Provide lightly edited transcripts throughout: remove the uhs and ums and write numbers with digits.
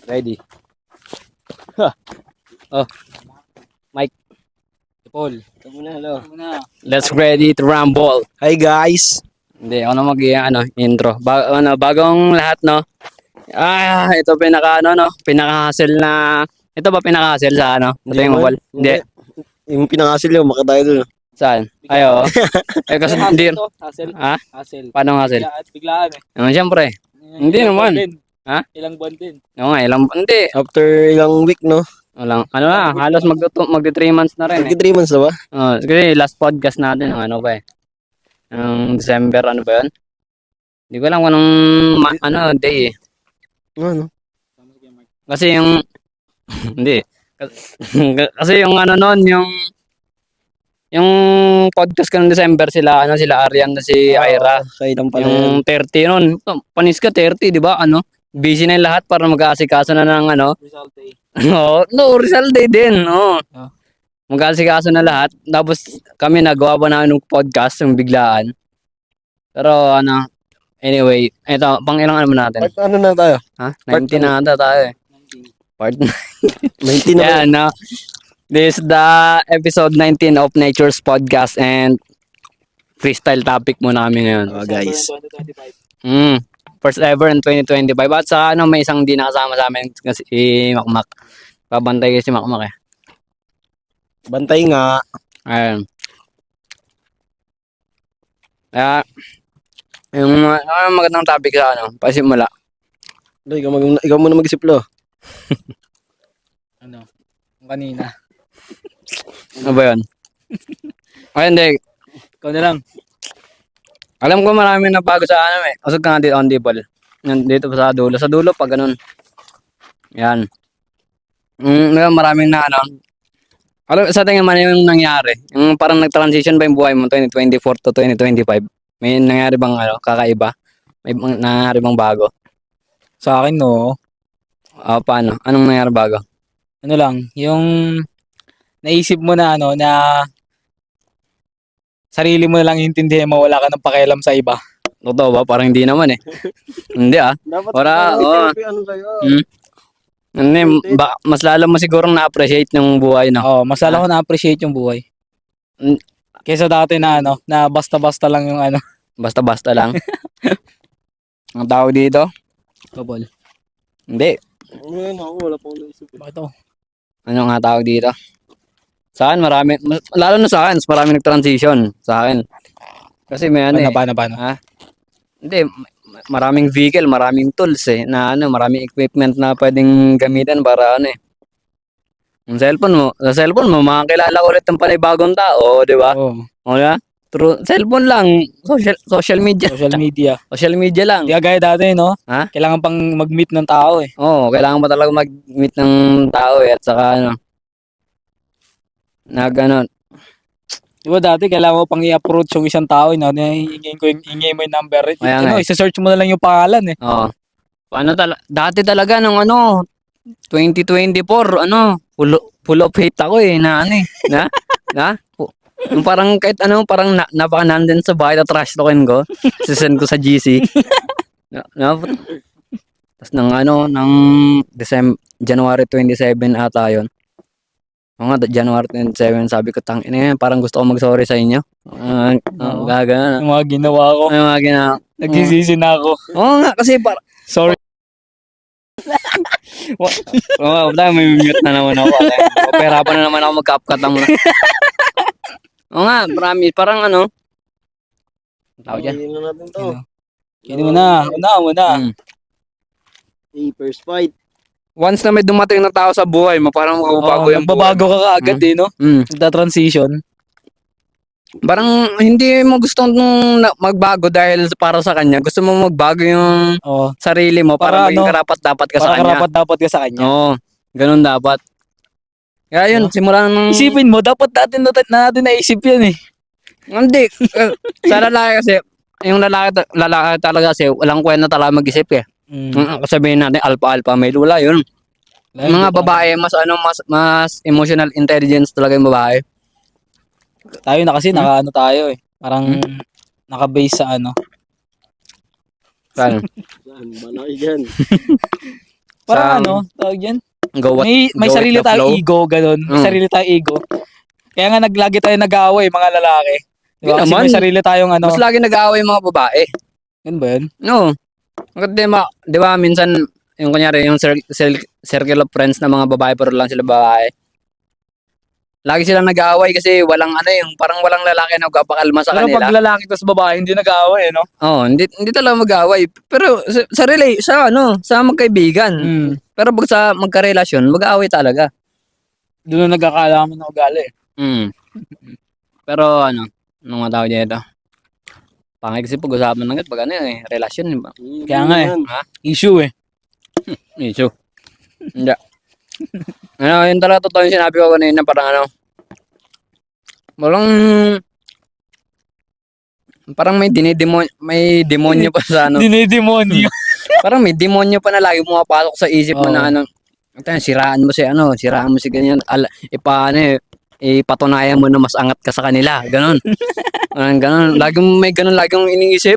Ready. Ha. Oh, Mike. Paul. Ito muna, hello. Let's ready to rumble. Hi guys! Hindi, ako na intro. Bagong lahat, no? Ito pinaka-hustle na... Ito ba pinaka-hustle sa ano? Ito yung mobile? Hindi. Yung pinangasil yung makatayo dun. Saan? Ay, oo. Kasi hindi. Hassle. Ha? Hassle. Paano hustle? Biglaan eh. Siyempre. Hindi Ilang naman. buwan din. Ha? Ilang buwan din. Oo nga, hindi. After ilang week, no? Walang, halos magti 3 months na rin eh. Magki 3 months na ba? Kasi last podcast natin, December, ano ba yun? Hindi ko alam kung day eh. Ano? Kasi yung, hindi. Kasi yung yung podcast ka ng December sila Arian na si Ira. Kaya lang pala Yung 30 nun. Panis ka 30, di ba? Busy na yung lahat para mag-aasikaso na ng Result eh. Result day din. Oh. Mag-aasikaso na lahat. Tapos kami nagawa pa namin ng podcast, yung biglaan. Pero anyway, ito, pang ilang natin? Part ano na tayo? Ha? Part 19 na ata tayo eh. Part 19 na. Yan, no? This is the episode 19 of Nature's Podcast and freestyle topic muna kami ngayon. Oh, guys. 2025. First ever in 2025. At sa may isang di nakasama sa amin kasi si Makmak. Babantay kasi si Makmak eh. Bantay nga. Ayun. Kaya, yung magandang topic sa pasimula. Ikaw muna mag-isip lo. Ano? Kanina. Ano ba yun? Ay, hindi. Ikaw na lang. Alam ko marami na bago sa Usog ka nga dito on the ball. Dito pa sa dulo. Sa dulo pa ganun. Yan. Maraming alam, sa tingin man yung nangyari. Yung parang nag-transition ba yung buhay mo 2024 to 2025? May nangyari bang kakaiba? May nangyari bang bago? Sa akin no. Paano? Anong nangyari bago? Ano lang, yung naisip mo na na sarili mo na lang intindihin mo, wala ka ng pakialam sa iba. Totoo ba? Parang hindi naman eh. Hindi Dapat ano kayo? Hindi, mas lalo mo sigurong na-appreciate ng buhay, no? Oh, mas lalo ko na-appreciate yung buhay. Mm. Kaysa dati na na basta-basta lang yung Basta-basta lang. Ang tawag dito? Kabol. Hindi. Wala pa akong naisip. Bakit to? Ano nga tawag dito? Sa akin, lalo na sa akin, marami nag-transition sa akin. Kasi may Paano? Hindi, maraming vehicle, maraming tools maraming equipment na pwedeng gamitin para sa cellphone mo, makakilala ulit ng panibagong tao, di ba? Oo. O diba? Through cellphone lang, social media. Social media. Lang. Hindi kagaya dati, no? Ha? Kailangan pang mag-meet ng tao eh. Oo, kailangan pa talaga mag-meet ng tao at saka Di ba dati kailangan mo pang i-approach yung isang tao, hingin mo yung number. Kaya nga Isa-search mo na lang yung pangalan eh. Oo. Dati talaga nung 2024, full of hate ako yung parang kahit parang napaka nandun sa bahay na trash talkin ko, sisend ko sa GC. Tapos ng January 27 ata yun. January 27, sabi ko, parang gusto ko mag-sorry sa inyo. Gagana. Yung mga ginawa ko. Nagsisisi na ako. Oo nga, kasi Sorry. May mute na naman ako. Opera pa na naman ako mag-upcut mo na. Oo nga, marami. Parang tawag dyan. Hindi na natin to. Kini mo na. Una. First fight. Once na may dumating na tao sa buhay mo, parang magbabago yung buhay. Magbabago ka kaagad eh, no? Nagta-transition. Parang hindi mo gusto magbago dahil para sa kanya. Gusto mo magbago yung sarili mo para maging karapat-dapat ka sa kanya. Para karapat-dapat ka sa kanya. Oo, ganun dapat. Kaya yun, simulan ng... Isipin mo, dapat natin naisip yan eh. Hindi. Sa lalaki kasi, yung lalaki talaga kasi, walang kwenta talaga mag-isip eh. Sabihin natin, alpha male, wala yun. Mga babae, mas emotional intelligence talaga yung babae. Tayo na kasi, tayo eh. Parang, naka-base sa Saan? Saan? Balaki dyan. Parang ano, tawag yan? Go what, May go with sarili the tayong flow. ego, ganun. May Mm. sarili tayong ego. Kaya nga naglagi tayo nag-aaway, mga lalaki. Di ba? Yun Kasi naman. may sarili tayong ano. Mas lagi nag-aaway yung mga babae. Yun ba yun? No. Di ba minsan, yung kunyari, yung circle of friends na mga babae, pero lang sila babae. Lagi silang nag-aaway kasi walang ano yung parang walang lalaki na magpapakalma sa Pero kanila. pag lalaki tas babae, hindi nag-aaway, no? Oh, hindi talaga mag-aaway. Pero sa magkaibigan. Mm. Pero pag sa magkarelasyon, mag-aaway talaga. Doon na nagkakalaman ng ugali. Mm. Pero ano mga tao dito. Pangit kasi pag-usapan ng pag ano eh, relasyon, di ba? Kaya nga eh. Ha? Issue eh. Issue. Hindi. Ano, yun talaga totoo yung sinabi ko kanina, parang ano, parang may demonyo pa sa ano. Dinidemonyo. Parang may demonyo pa na lagi pumapasok sa isip mo Oo. na ano, siraan mo si ganyan, ipatunayan mo na mas angat ka sa kanila, ganon. Ganon, laging iniisip.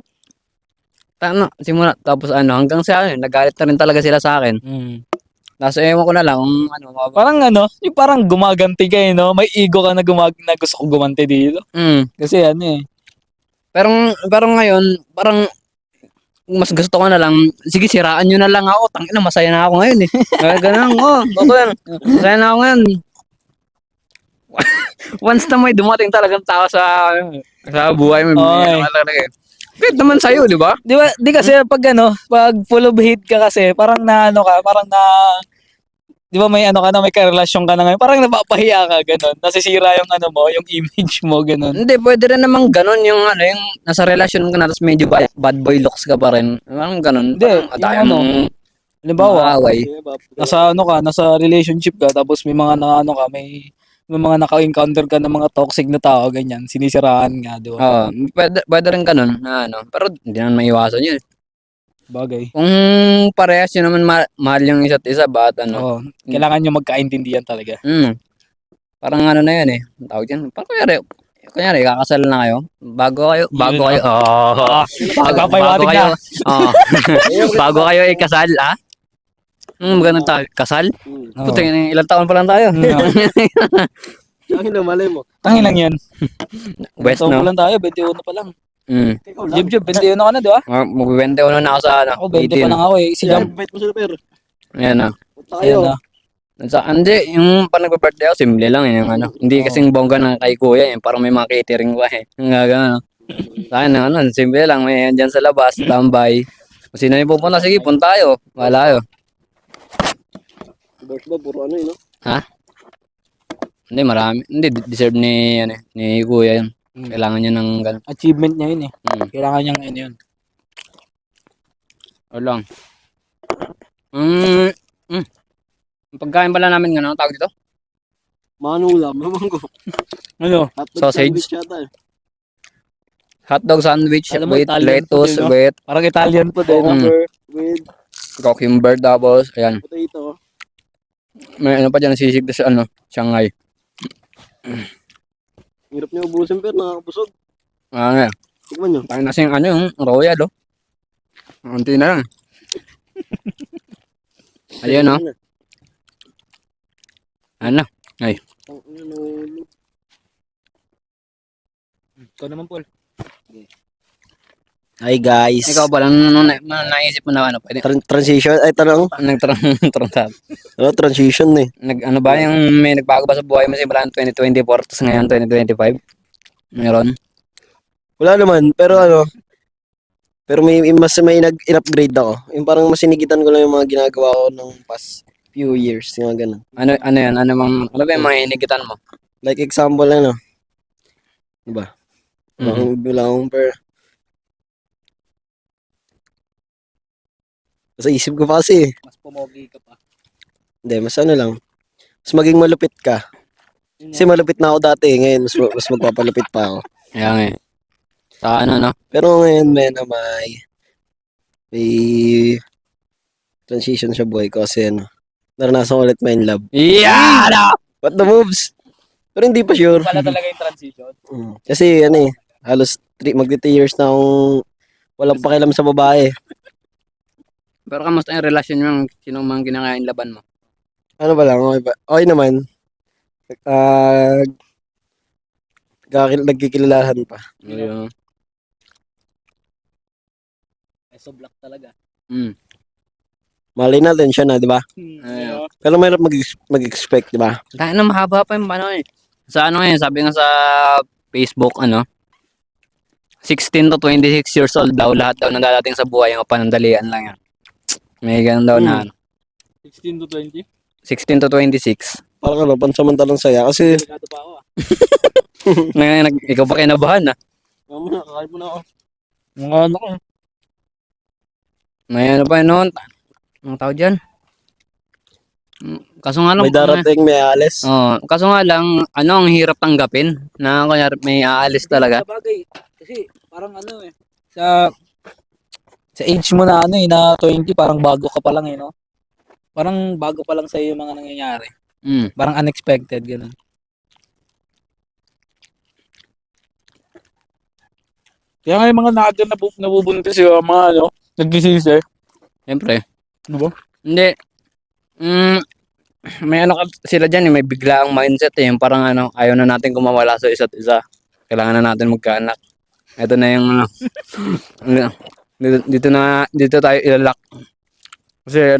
Tapos hanggang sa nagalit na rin talaga sila sa akin. Mm. Tapos ewan ko na lang kung ano. Parang ano, yung parang gumaganti ka eh, no? May ego ka na na gusto ko gumanti dito. Kasi ano eh. Pero ngayon, parang mas gusto ko na lang, sige siraan nyo na lang ako, tangina masaya na ako ngayon eh. Ganun, masaya na ako ngayon. Once na may dumating talagang tao sa buhay mo, Oy. kahit naman sa'yo, di ba? Di ba, di kasi pag ano, pag full of hate ka kasi, parang na ano ka, parang na, di ba may ano ka na, may karelasyon ka na ngayon, parang napapahiya ka, ganun. Nasisira yung ano mo, yung image mo, ganun. Hindi, pwede rin namang ganun yung nasa relasyon ka na, tapos medyo bad boy looks ka pa rin. Parang ganun. Hindi, Parang yung ano, halimbawa, away. nasa ano ka, nasa relationship ka, tapos may mga na ano ka, may mga naka-encounter ka ng mga toxic na tao, ganyan, sinisiraan nga, di ba? Oo, pwede rin ganun na ano. Pero hindi naman maiwasan yun. Bagay. Kung parehas yun naman mahal yung isa't isa, bakit ano? Oo, kailangan nyo magkaintindihan talaga. Parang ano na yun eh. Ang tawag dyan. Parang kunyari, kakasal na kayo. Bago kayo. Magpapahiwatig na. Bago kayo ikasal, ah? Ganun tayo. Kasal? Oo. Puta, ilang taon pa lang tayo. Ang malay mo. Tangin lang yan. West, Taon no? pa lang tayo, 21 na pa lang. Ikaw lang. Jib, 21 na ka na, di ba? Mag-20 na ako sa ano. Ako, 20 pa lang ako eh. Si Siya, Jam. invite mo sila pero. Ayan na. Punta Ayan kayo. na. Hindi, yung pag nag-birthday ako, simple lang eh. Yung ano. Hindi kasing bongga na kay kuya eh. Parang may mga catering pa eh. Yung gano'n. Sa akin, ano, simple lang. May yan dyan sa labas, tambay. Kung sino yung pupunta, sige, punta kayo. Wala kayo. Boss ba, puro ano yun, no? Hindi, marami. Hindi, deserve ni kuya yun. Kailangan niya ng gano'n. Achievement niya yun eh. Kailangan niyang ano yun. O lang. Pagkain pala namin gano'n, tawag dito? Manulam, naman ko. Ano? Hotdog Sausage. sandwich yata eh. Hotdog sandwich Alam mo, with Italian lettuce, food, no? with Parang Italian po din. Cucumber with cucumber, tapos, ayan. potato. May ano pa dyan, sisig sa ano, Shanghai. Hirap niyo ubusin pero nakakabusog. Nga. Tignan nyo. Tayo na siyang ano, yung royal, oh. Unti na lang. Ayun, oh. Ano? Ikaw naman, Paul. Hi guys. Ikaw ba lang naisip mo na ano, pwede Transition, ay tanong. nagtrantad. Transition eh. Ano ba yung may nagbago ba sa buhay mo simula ng 2024 tapos ngayon 2025? Meron? Wala naman, pero ano, pero may in-upgrade ako. Yung parang masinigitan ko lang yung mga ginagawa ko ng past few years, yung mga ganun. Ano yan? Ano ba yung mga inigitan mo? Like example, ano, diba? Bilang per. Sa isip ko pa kasi, Mas pumogi ka pa. hindi, mas ano lang, mas maging malupit ka. Kasi malupit na ako dati, ngayon mas magpapalupit pa ako. Kaya nga eh. Sa ano, no? Pero ngayon, may transition sa buhay ko kasi ano, naranasan ko ulit main love. Yeah! No! What the moves? Pero hindi pa sure. Pala talaga yung transition. Kasi ano eh, halos magti 3 years na akong walang pakialam sa babae. Pero kamusta yung relasyon mo? Sino mang kinakain laban mo? Ano ba lang, okay ba? Okay naman. Ah, nagkikilalahan pa. Ayun. Ay, soblak talaga. Mm. Malay natin siya na, di ba? Ayun. Pero mahirap mag-expect, di ba? Dahil na mahaba pa yung ano eh. Sa ano eh, sabi nga sa Facebook, 16 to 26 years old daw, lahat daw na dadating sa buhay, yung panandalian lang yan. May ganun daw na 16 to 20? 16 to 26. Parang pansamantalang saya. Kasi, Delikado pa ako ah. Ikaw pa kinabahan muna, kakain mo na ako. Mga ano ko. May ano pa yun noon. Ang tawag dyan? Kaso nga lang, May darating, may alis. kaso nga lang, ang hirap tanggapin na kunyari may aalis talaga. Sa bagay, kasi parang ano eh. Sa age mo na na 20, parang bago ka pa lang no? Parang bago pa lang sa yung mga nangyayari. Mm. Parang unexpected, gano'n. Kaya nga yung mga naga nabubuntis yung mga nagkisisi. Siyempre. Ano ba? Hindi. May sila dyan, may biglaang mindset yung parang ayaw na natin kumawala sa isa't isa. Kailangan na natin magkaanak. Ito na yung dito tayo ilalak. Kasi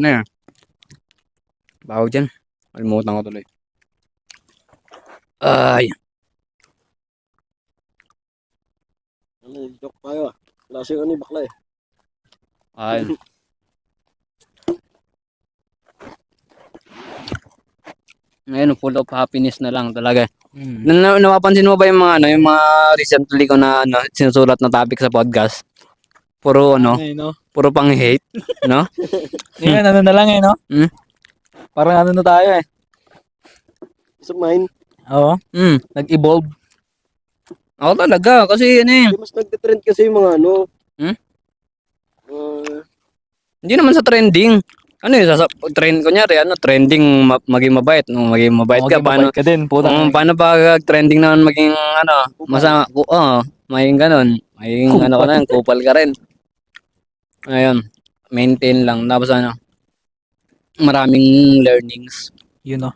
bawag dyan. Alimutan ko tuloy. Ay. Joke tayo ah. Wala siya bakla eh. Ay. Ngayon, full of happiness na lang talaga. Napapansin mo ba yung mga yung mga recently ko na sinusulat na topic sa podcast? Puro puro pang hate, no? Ngayon, ano na lang no? Hmm? Parang ano na tayo eh. Peace of mind. Oo. Nag-evolve. Ako talaga, kasi Mas nagtitrend kasi yung mga Hmm? Hindi naman sa trending. Trend kunyari, trending maging mabait. Nung maging mabait ka, paano? ka din, puta. Paano pag trending naman maging masama? Maging ganun. Maging ka na yun, kupal ka rin. Ayun, maintain lang. Tapos maraming learnings. Yun o.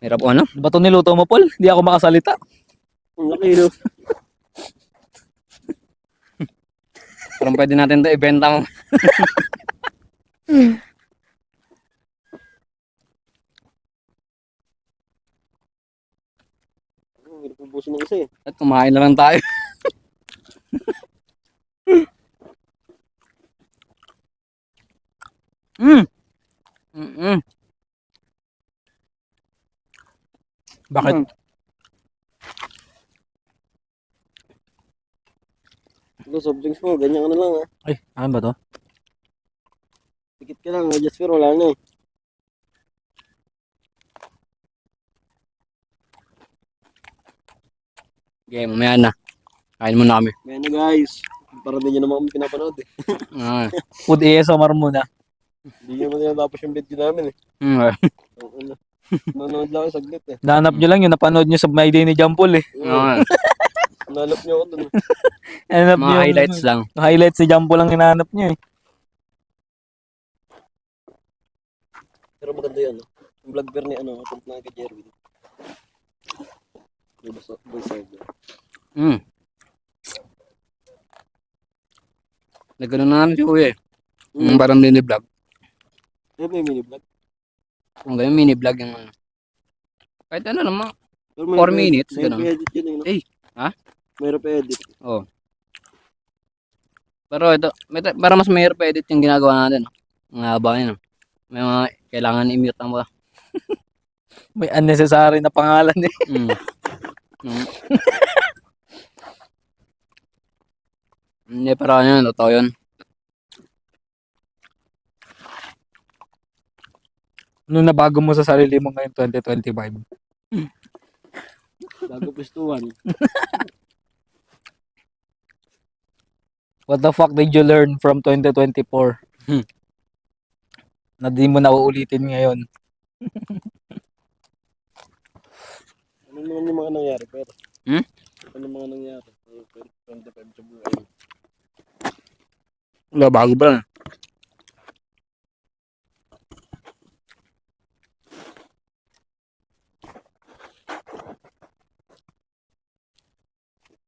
Hirap Ba ito niluto mo, Paul? Hindi ako makasalita. ang laki no. Parang pwede natin ito ibenta mo. Hirap ubusin ng isa eh. At kumain na lang tayo. Bakit? Soft drinks mo, ganyan ka na lang ah. Ay, ano ba to? Tikit ka lang, just pero wala na eh. Okay, mamaya na. Kain muna kami. Kaya na guys, para din nyo naman kami pinapanood eh. Food ASMR muna. Hindi nyo naman tinatapos yung video namin eh. Nanonood lang kayo saglit eh. Nahanap nyo lang yun, napanood nyo sa My Day ni Jampol eh. Nalap nyo ako dun. Hanap nyo Mga yung- highlights lang. Highlights si Jampol lang hinahanap nyo eh. Pero maganda yun. Yung vlog pair ni account na kay Jerwin. Boy side. Nagano na naman si Kuya eh. Parang mini vlog. May mini vlog. Kung ganyan mini vlog yung kahit naman. 4 minutes, May ganun. edit yun eh. Ha? Mayroon pa edit. Oo. Pero para mas mahirap pa edit yung ginagawa natin. Ang haba yun. May mga kailangan i-mute ang mga. May unnecessary na pangalan eh. Hindi, pero totoo yun. Ano na bago mo sa sarili mo ngayon 2025? Bago pistuhan. What the fuck did you learn from 2024? Na di mo na uulitin ngayon. Ano naman yung mga nangyari pero? Hmm? Ano mga nangyari? 25 sa buhay. Wala, bago pa lang.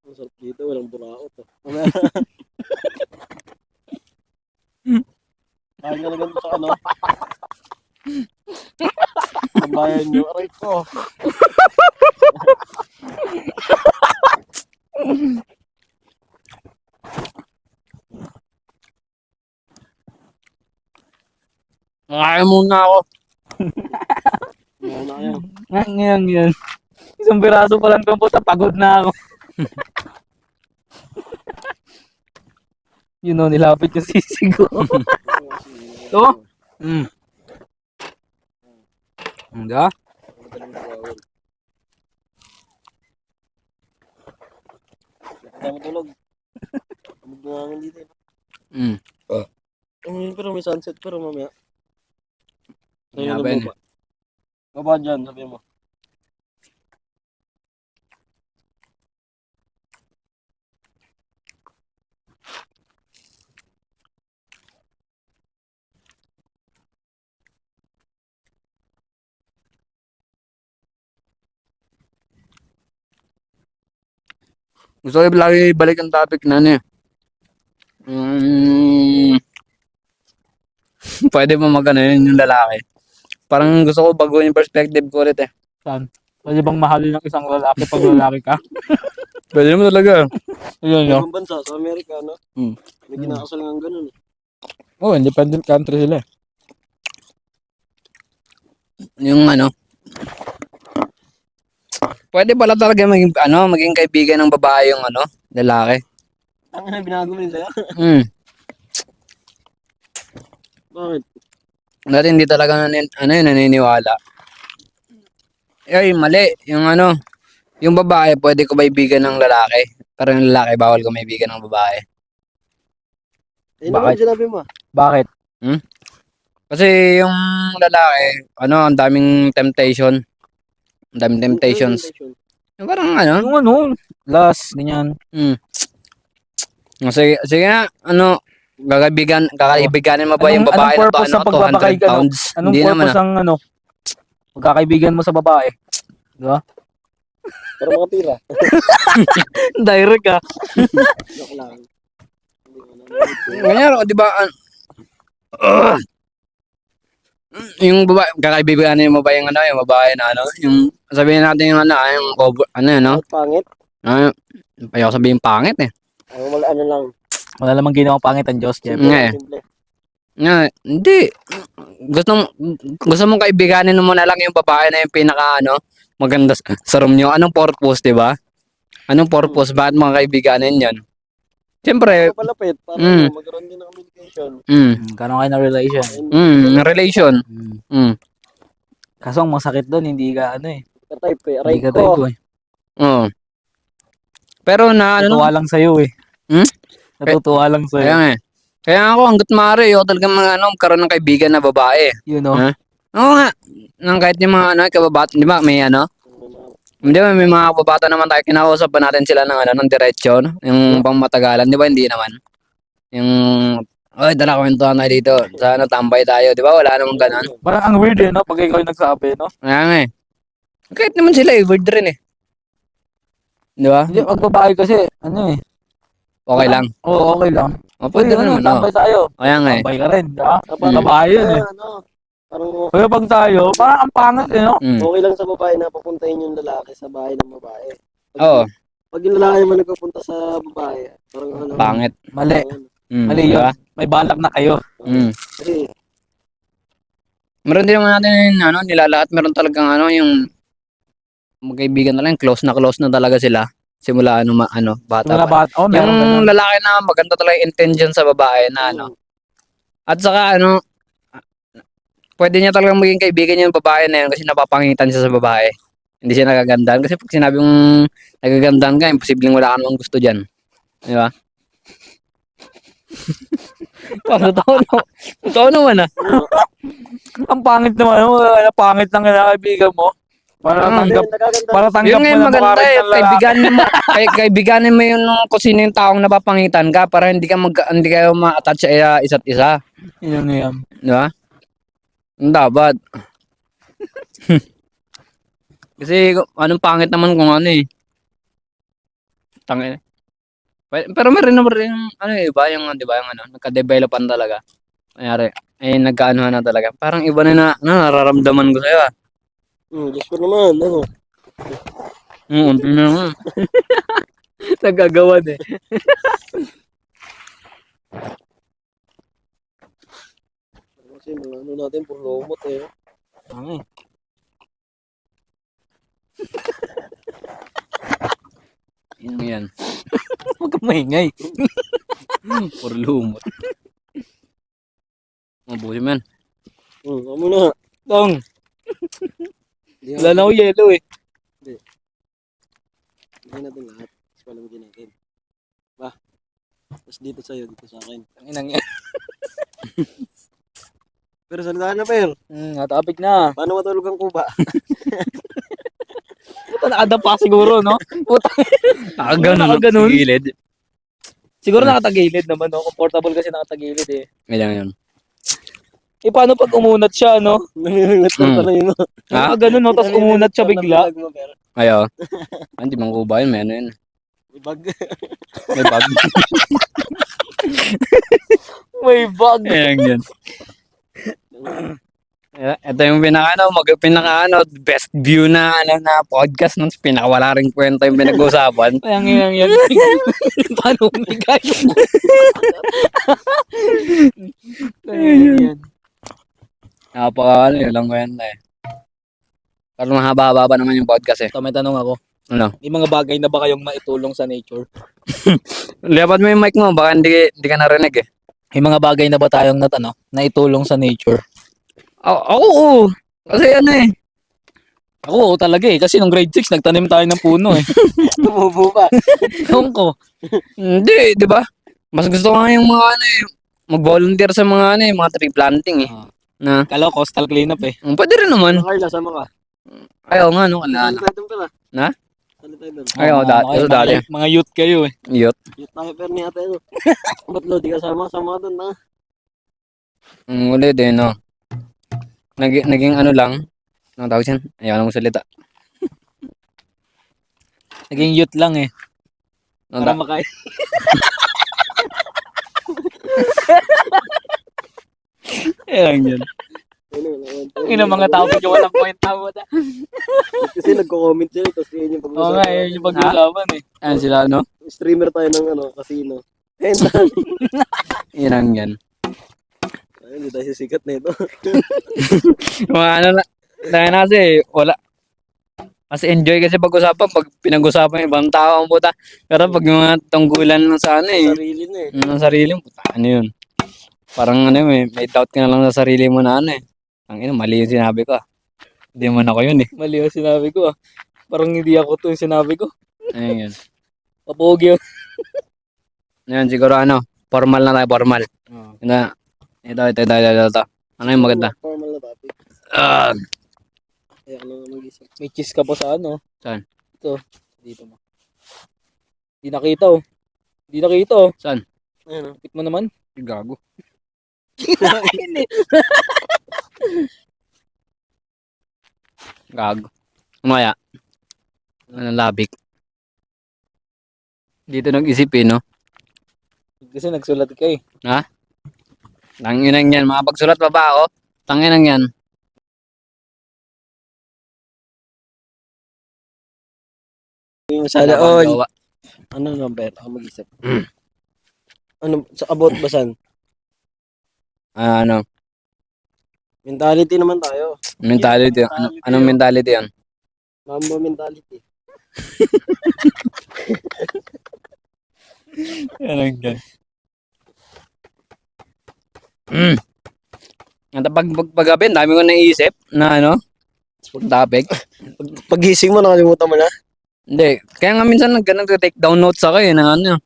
Ang sarap dito, walang buraot. Kain ka na ganito sa ano? Pambayan nyo, aray ko. Kaya muna ako. Ngayon na kayo. Ngayon. Isang piraso pa lang puta, pagod na ako. Yun o, nilapit yung sisig ko. Ito? Mm. Hindi. Kaya matulog. Magdungangin dito. Mm. Pero may sunset pero mamaya. Sa'yo na Yaben. baba. Baba dyan, sabi mo. Gusto ko lagi balik ang topic na ano eh. Pwede mo magano yun yung lalaki. Parang gusto ko baguhin yung perspective ko ulit eh. Pwede bang mahalin ng isang lalaki pag lalaki ka? Pwede mo talaga. Yun Sa ibang bansa, sa Amerika, no? Mm. May kinakasal ng ganun. Oh, independent country sila eh. Yung ano. Pwede pala talaga maging kaibigan ng babae yung lalaki. Ang na binago mo rin sa'yo? Mm. Bakit? Dati hindi talaga naniniwala. Ay, mali. Yung babae pwede ko maibigan ng lalaki. Pero yung lalaki bawal ko maibigan ng babae. Eh, Bakit? naman sinabi mo. Bakit? Kasi yung lalaki, ang daming temptation. Ang daming temptations. Yung parang Yung last, ganyan. Sige nga, kakaibiganin mo ba yung Anong babae na to, purpose ng pagbabakay 200 ka, no? pounds? Anong Hindi naman purpose ang pagkakaibigan mo sa babae? Diba? Pero makatira. Direct ah. Joke lang. Ganyan, di ba? Yung babae, kakaibiganin mo ba yung babae na yung sabihin natin yung yung over, Bakit pangit? ayaw sabihin pangit eh. Ano lang. Wala namang ginawang pangit ang Diyos, Jeff. Nga eh. Simple. Hindi. Gusto mong kaibiganin mo na lang yung babae na yung pinaka maganda sa room nyo. Anong purpose, di ba? Anong purpose? Bakit mga kaibiganin yan? Siyempre, Palapit. Para magkaroon din ng communication. Karoon kayo na relation. relation. Kaso ang masakit doon, hindi ka Ka-type eh. hindi Aray ka ko. type eh. Oo. Pero Natutuwa lang sa'yo eh. Natutuwa lang sa'yo. Kaya nga eh. Kaya ako, hanggat maaari, ayoko talaga magkaroon ng kaibigan na babae. You know? Ha? Oo nga. Nang kahit yung mga kababata, di ba, may hindi ba, may mga kababata naman tayo, kinakausap pa natin sila ng diretsyo, yung pang matagalan, di ba, hindi naman. Yung, oy, dala kwentuhan tayo dito, sa tambay tayo, di ba, wala namang ganon. Parang ang weird eh, no? Pag ikaw yung nagsabi, no? Kaya nga eh. Kahit naman sila eh, weird rin eh. Di ba? Hindi, pag babae kasi, Okay lang. Oo, okay lang. O, pwede rin naman, tambay tayo. Kaya nga eh. Tambay ka rin, di ba? Kapag Babae yun eh. Parang Pero pag tayo, parang ang pangit eh, no? okay lang sa babae na papuntahin yung lalaki sa bahay ng babae. Oo, Pag yung lalaki naman nagpapunta sa babae, parang pangit. Mali. Mali di yun. ba? May balak na kayo. Kasi, Meron din naman natin nilalahat, meron talagang yung magkaibigan na lang, close na talaga sila. Simula bata Mga pa. bata, meron Yung ganun. lalaki na maganda talaga yung intention sa babae na At saka pwede niya talagang maging kaibigan yung babae na yun kasi napapangitan siya sa babae. Hindi siya nagagandaan. Kasi pag sinabi mong nagagandaan ka, imposibleng wala ka namang gusto dyan. Di ba? Totoo naman ah. Ang pangit naman, pangit ng kaibigan mo. Para Ah, tanggap, Nagaganda. para Yun tanggap nga mo yung na mukha maganda rin eh. ng lalaki. Kaibiganin mo yung kung sino yung taong napapangitan ka para hindi kayo ma-attach sa isa't isa. Yun yan. Di ba? Yung dapat. Kasi anong pangit naman kung ano eh. Tangin. Pero meron naman rin ano eh, iba yung, di ba, yung ano, nagka-developan talaga. Kanyari, eh, nagkaanohan na talaga. Parang iba nararamdaman ko sa'yo ah. Diyos ko naman, ano. Unti na naman. Nagagawan eh. Kasi mga ano natin, puro lumot eh. Ano eh. Yan. Huwag kang maingay. Puro lumot. Mabuti man. Amo na. Tong, Hindi wala na ako yellow eh. Hindi natin lahat. Tapos palamigin natin. Ba? Tapos dito sa'yo, dito sa akin. Ang inang yan. Pero salitaan na, Per. Natapik na. Paano matulog ang kuba? Puta, nakadapa siguro, no? Puta. Nakaganon. Nakaganon. Sa gilid. Siguro nakatagilid naman, no? Comfortable kasi nakatagilid eh. Ganyan yun. Eh, paano pag umunat siya, no? Nangingat ka pala yun. Ah, ganun, no? Tapos umunat siya bigla. Ayo. Hindi mang kuba yun. May ano yun. Ibag. May bag. May bug. Ayan yan. Ito yung best view na podcast ng pinakawala ring kwenta yung pinag-usapan. Ang inang yan. Paano umigay? Yan. Yun lang kwenta eh. Parang mahaba-haba pa naman yung podcast eh. Ito, may tanong ako. Ano? May mga bagay na ba kayong maitulong sa nature? Lipat mo yung mic mo, baka hindi ka narinig eh. May mga bagay na ba tayong naitulong sa nature? Ako, oo. Kasi ano eh. Ako, oo talaga eh. Kasi nung grade 6, nagtanim tayo ng puno eh. Tumubo pa. Ewan ko. Hindi, di ba? Mas gusto ko nga yung mga ano eh, mag-volunteer sa mga ano eh, mga tree planting eh. Na, Kala ko, coastal cleanup eh. pwede rin naman. Carla, sama ka. Ayaw nga, no, kanana. Sali tayo doon pala. Na? Sali tayo doon. Ayaw, dati. Mga youth kayo eh. Yut. Yung tayo, Per, ni ate. Ano? Ba't lo, di ka sama? Sama ka doon, ha? Ulit eh, no. Naging ano lang. Anong tawag siya? Ayaw na mong salita. Naging youth lang eh. Anong Para ta- makain. Ayan yun. Ano, ano, Ang ina mga tao medyo walang point tama na. Kasi nagko-comment sila, tapos yun yung Oo nga, yun yung pag-usapan eh. Ayan sila, no? Streamer tayo ng ano, casino. Ayun, Yan. ayun, hindi tayo sisikat na ito. Mga ano na. Dahil na kasi, wala. Mas enjoy kasi pag-usapan pag pinag-usapan yung ibang tao ang puta. Pero pag yung mga tunggulan ng sa ano eh, Sarili na eh. ng sarili mo, puta, ano yun? Parang ano may doubt ka na lang sa sarili mo na ano eh. Ang ino, mali yung sinabi ko ah. Hindi man ako yun eh. Mali yung sinabi ko ah. Parang hindi ako to yung sinabi ko. Ayun yun. Papogi yun. Ngayon siguro ano, formal na tayo, formal. Na, ito. Ano yung maganda? Formal na topic. Kaya ano mag-isip. May cheese ka pa sa ano. Saan? Ito. Dito mo. Di nakita oh. Di nakita oh. Saan? Ayun, oh. Pit mo naman. Gago. Gago. Umaya. Ano labik. Dito nag-isip eh, no? Kasi nagsulat ka eh. Tanginang yan. Makapagsulat pa ba ako? Tanginang yan. Yung Sana sana all. all. Ano number? Ako mag-isip. Ano, sa about basan? Ano? Mentality naman tayo. Mentality. Anong mentality yan? Mambo mentality. Yan yan. At paggabi, dami ko naisip na ano, topic. Pagising mo, nakalimutan mo na. Hindi, kaya nga minsan nag-take down notes ako eh, na ano,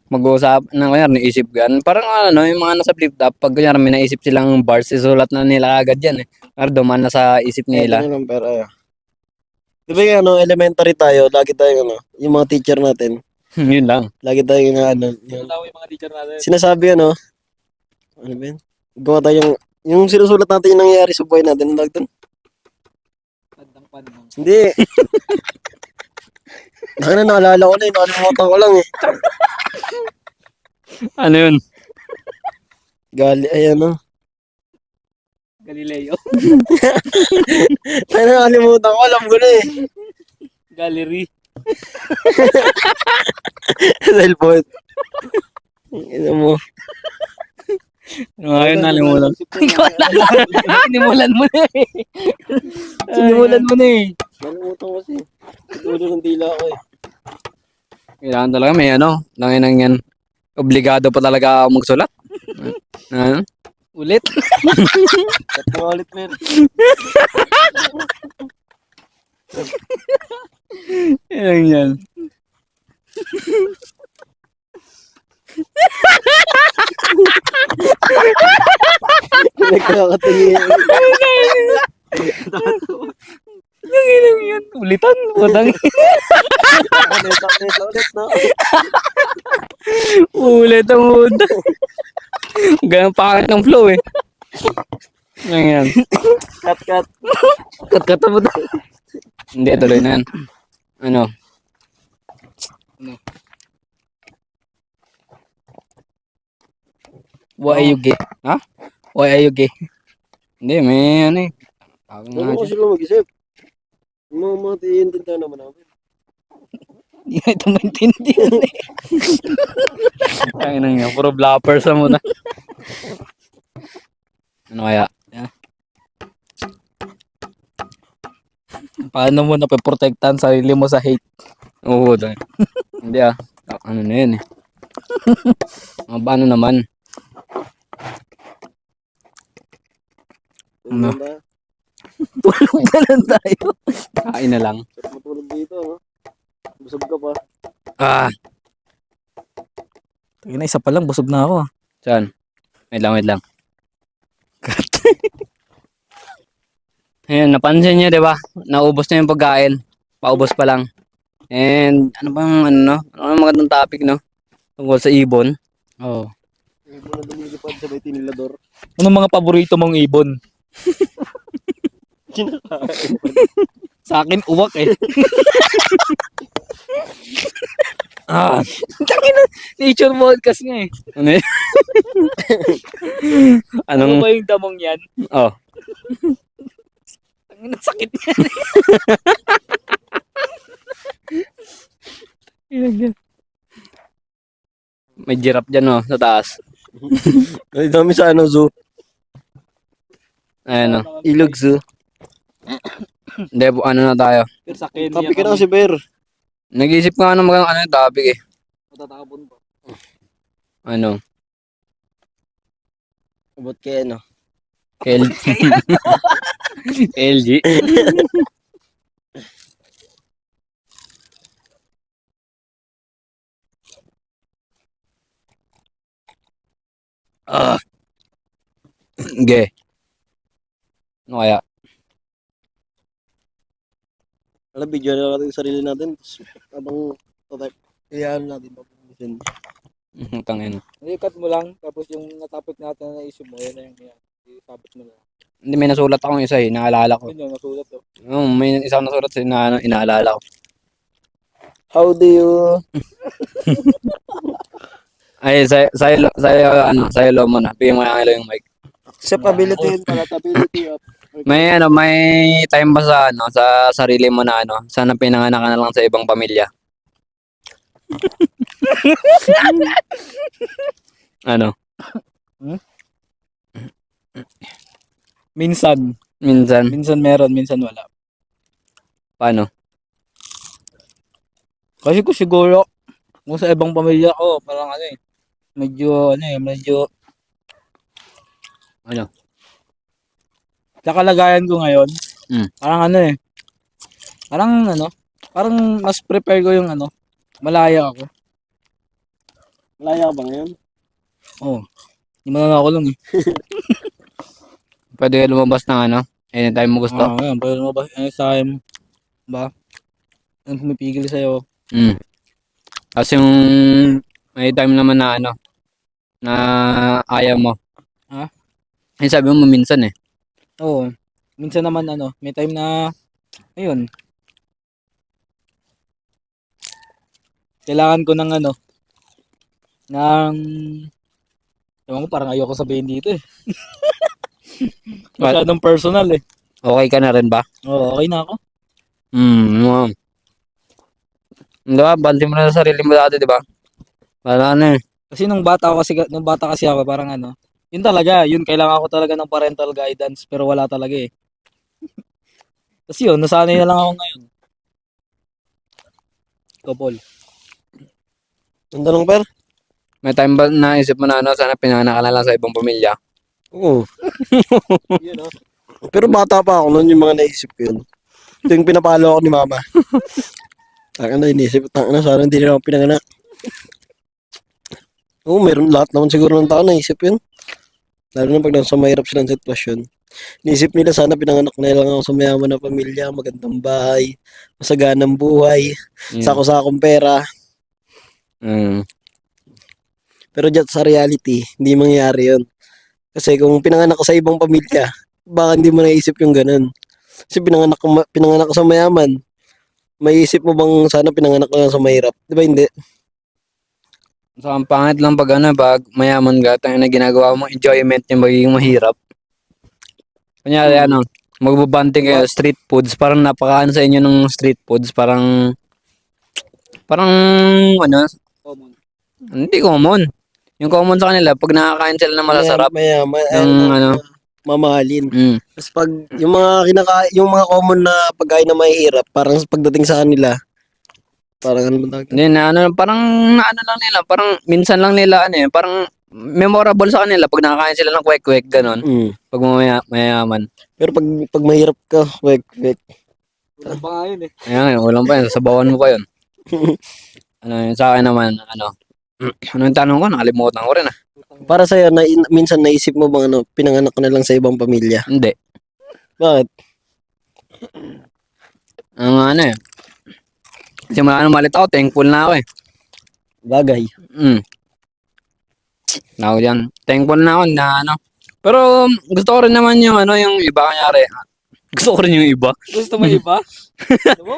mag-uusap, na kaya naisip yan. Parang ano, yung mga nasa flip top, pag kanya may naisip silang bars, isulat na nila agad yan eh. Para duman na sa isip nila. Ito na lang, pero ayaw. Di ba yung elementary tayo, lagi tayong yung mga teacher natin, Yun lang. lagi tayong yung Tawag yung mga teacher natin. sinasabi ano ba yun? Gawa tayong, yung sinusulat natin yung nangyayari sa buhay natin, ano tawag dun? Pandang pandang. Hindi. Naalala ko na yun, nakalimutan ko lang eh. Ano yun? Ay ano. Galileo. Nakalimutan ko, alam ko na eh. Gallery. Cellphone. Ino mo. Ano nga yun, nalimutan. Sinimulan mo na eh. Sinimulan mo na eh. Nalimutan ko kasi. Tulo ng dila ko eh. Kailangan talaga may langin yan. Obligado pa talaga ako magsulat. Ano? Ulit. Kat mo ulit, men. Yan yan. Nagkakatingin. Nangilang yun. Ulitan. Udang. Ulit, no? Ulit ang muda. Ganun pangit ng flow eh. Yan yan. Cut. Kat mo na. Hindi, tuloy na yan. Ano? Why are you gay? Ha? Why are you gay? Hindi, may ano eh. Tawag nga Ano ko siya. sila mag-isip? Mga tiintindihan naman namin. Hindi nga ito maintindihan eh. Ay, nang yan. Puro bloppers sa muna. Ano kaya? Paano mo napiprotektahan sarili mo sa hate? Oo, dahil. Hindi ah. Ano na yun eh. Paano naman? Ano? Ba? Tulog na lang tayo. Kain na lang. Sarap matulog dito, no? Busog ka pa. Ah, Tingnan, isa pa lang, busog na ako. saan? Wait lang. Ayun, napansin niyo, di ba? Naubos na yung pagkain. Paubos pa lang. And, ano bang, ano magandang topic, no? Tungkol sa ibon. Oo. Ibon na lumilipad sa may tinilador. Anong mga paborito mong ibon? Sa akin, uwak eh. Ah, Tangina, nature podcast nga eh. ano yun? Ano Anong, ba yung damong yan? oh, Tangina, sakit yan eh. may giraffe dyan, no? Sa taas. Ay, dami sa zoo. Ayan, no? Ilog zoo. Hindi, ano na tayo. Pero sa Kenya Topic ka na kasi, Bear. Nag-iisip ka nga ng magandang yung topic eh. Matatapon pa. Ano? About kay KL... LG. Ah. Ge. Ano kaya? Alam, video na natin yung sarili natin. Tapos, habang iyan natin. Papulisin. Tangin. Cut mo lang, tapos yung natapik natin na issue mo, yun na yung yan. Isabot mo lang. Hindi, may nasulat akong isa eh. Naalala ko. Yun yung nasulat to. May isang nasulat na inaalala ko. How do you... Ay, sa'yo lo muna. Bigyan mo na yung mic. Acceptability and palatability of... May time ba sa sa sarili mo na sana pinanganak ka na lang sa ibang pamilya. Ano? Minsan Minsan meron, minsan wala. paano? Kasi ko siguro, kung sa ibang pamilya ko, parang medyo Ano? sa kalagayan ko ngayon, Mm. parang mas prepare ko yung malaya ako. Malaya ka ba ngayon? Oo. Hindi mo na ako lang eh. Pwede lumabas ng anytime mo gusto. Ngayon, pero ano ba, anytime. Ba? Ang pumipigil sa'yo. Mm. Kasi yung may time naman na ano, na ayaw mo. Ha? Ay sabi mo minsan eh. Oo. Minsan naman may time na, ayun, kailangan ko ng ng, ewan ko, parang ayoko sabihin dito eh. Masyadong personal eh. Okay ka na rin ba? Oo, okay na ako. Wow. Di ba? Banti mo na sa sarili mo dati, di ba? Wala na eh. Kasi nung bata kasi ako, parang yun talaga, yun kailangan ko talaga ng parental guidance, pero wala talaga eh. Kasi yun, nasanay na lang ako ngayon. Ikaw, Paul. Ang tanong, per? May time ba naisip mo na sana pinanganak ka na lang sa ibang pamilya? Oo. Yun, no? Pero bata pa ako noon yung mga naisip ko yun. Ito yung pinapalo ako ni mama. Taka na, inisip. Taka na, sana hindi nila ako pinanganak. Oo, meron lahat naman siguro ng tao naisip yun. Lalo na pag nasa mahirap silang sitwasyon. Naisip nila sana pinanganak na lang ako sa mayaman na pamilya, magandang bahay, masaganang buhay, sako-sakong pera. Mm. Pero dyan sa reality, hindi mangyayari yun. Kasi kung pinanganak ka sa ibang pamilya, baka hindi mo naisip yung ganun. Kasi pinanganak ka sa mayaman, may isip mo bang sana pinanganak ka lang sa mahirap? Di ba hindi? So, ang pangit lang pag mayaman ka, tayo na ginagawa mo, enjoyment niya magiging mahirap. Kunyari, magbabante kayo, street foods, parang napakaan sa inyo ng street foods, parang, Common. hindi common. Yung common sa kanila, pag nakakain sila ng masasarap, Mayaman, ng mamahalin. mm, Tapos pag yung mga common na pagkain na mahihirap, parang pagdating sa kanila, parang ano ba tawag doon? hindi na, parang, lang nila, parang, minsan lang nila, parang, memorable sa kanila, pag nakakain sila ng kwek-kwek, ganon, Mm. pag mayaman. Pero pag mahirap ka, wek. Wala pa nga yun eh. Ayan, ulam pa yun, sabawan mo pa yun. Yun sa akin naman, ano yung tanong ko? Nakalimutan ko rin ah. Para sa'yo, minsan naisip mo bang pinanganak ka na lang sa ibang pamilya? Hindi. Bakit? Ang simula nung malit ako, thankful na ako eh. Bagay. Ako dyan. Thankful na ako na Pero gusto ko rin naman yung yung iba kanyari. Gusto ko rin yung iba. Gusto mo iba? Ano mo?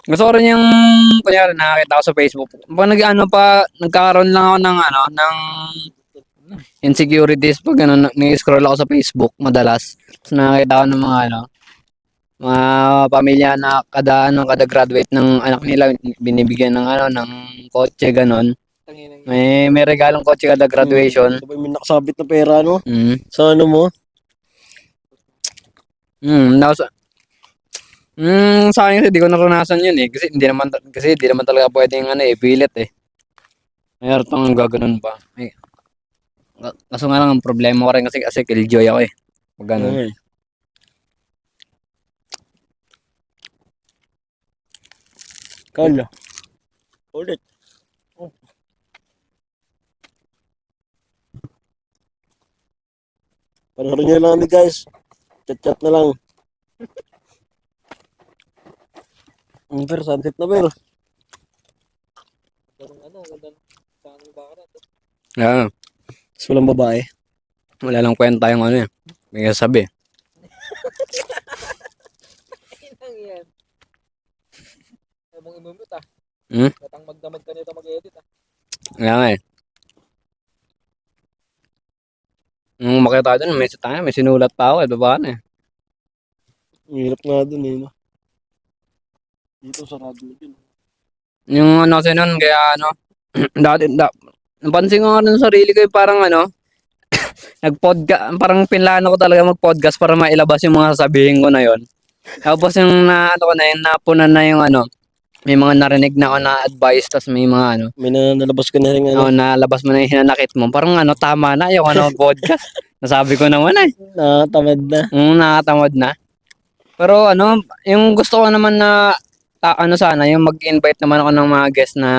Gusto ko rin yung kunyari nakakita ko sa Facebook. Pag nagkakaroon lang ako ng insecurities pag nag-scroll ako sa Facebook madalas. Tapos nakakita ko ng mga pamilya na kada graduate ng anak nila binibigyan ng kotse ganon. May regalong kotse kada graduation. Sabay may nakasabit na pera, no? Mm. Sa ano mo? Sa akin kasi di ko naranasan yun eh. Kasi hindi naman talaga pwedeng pilit eh. Mayroon tong gaganon pa. Kaso nga lang ang problema ko rin kasi killjoy ako eh. Pag ganun. Okay. Kala. Ulit. Oh. Panoorin nyo lang kami, guys. Chat-chat na lang. Pero sunset na, pero. Yeah. Tapos walang babae. Wala lang kwenta yung may sabi. Inang yan. Ayaw mong imumute ah. Hmm? Katang magdamag ka nito mag-edit ah. Kaya nga eh. Nung makita doon, may sinulat pa ako eh. Babaan eh. Ang hirap nga dun eh, no? Dito sarado na dun. Yung kasi nun, kaya napansin ko nga rin sa sarili ko yung parang nag-podcast, parang pinlano ko talaga mag-podcast para mailabas yung mga sasabihin ko na yon. Tapos yung napunan na yung may mga narinig na ako na advice, tas may mga May nalabas ko na rin nalabas mo na yung hinanakit mo. Parang tama na, yung podcast. Nasabi ko naman eh. Nakatamad na. Nakatamad na. Pero yung gusto ko naman na sana, yung mag-invite naman ako ng mga guest na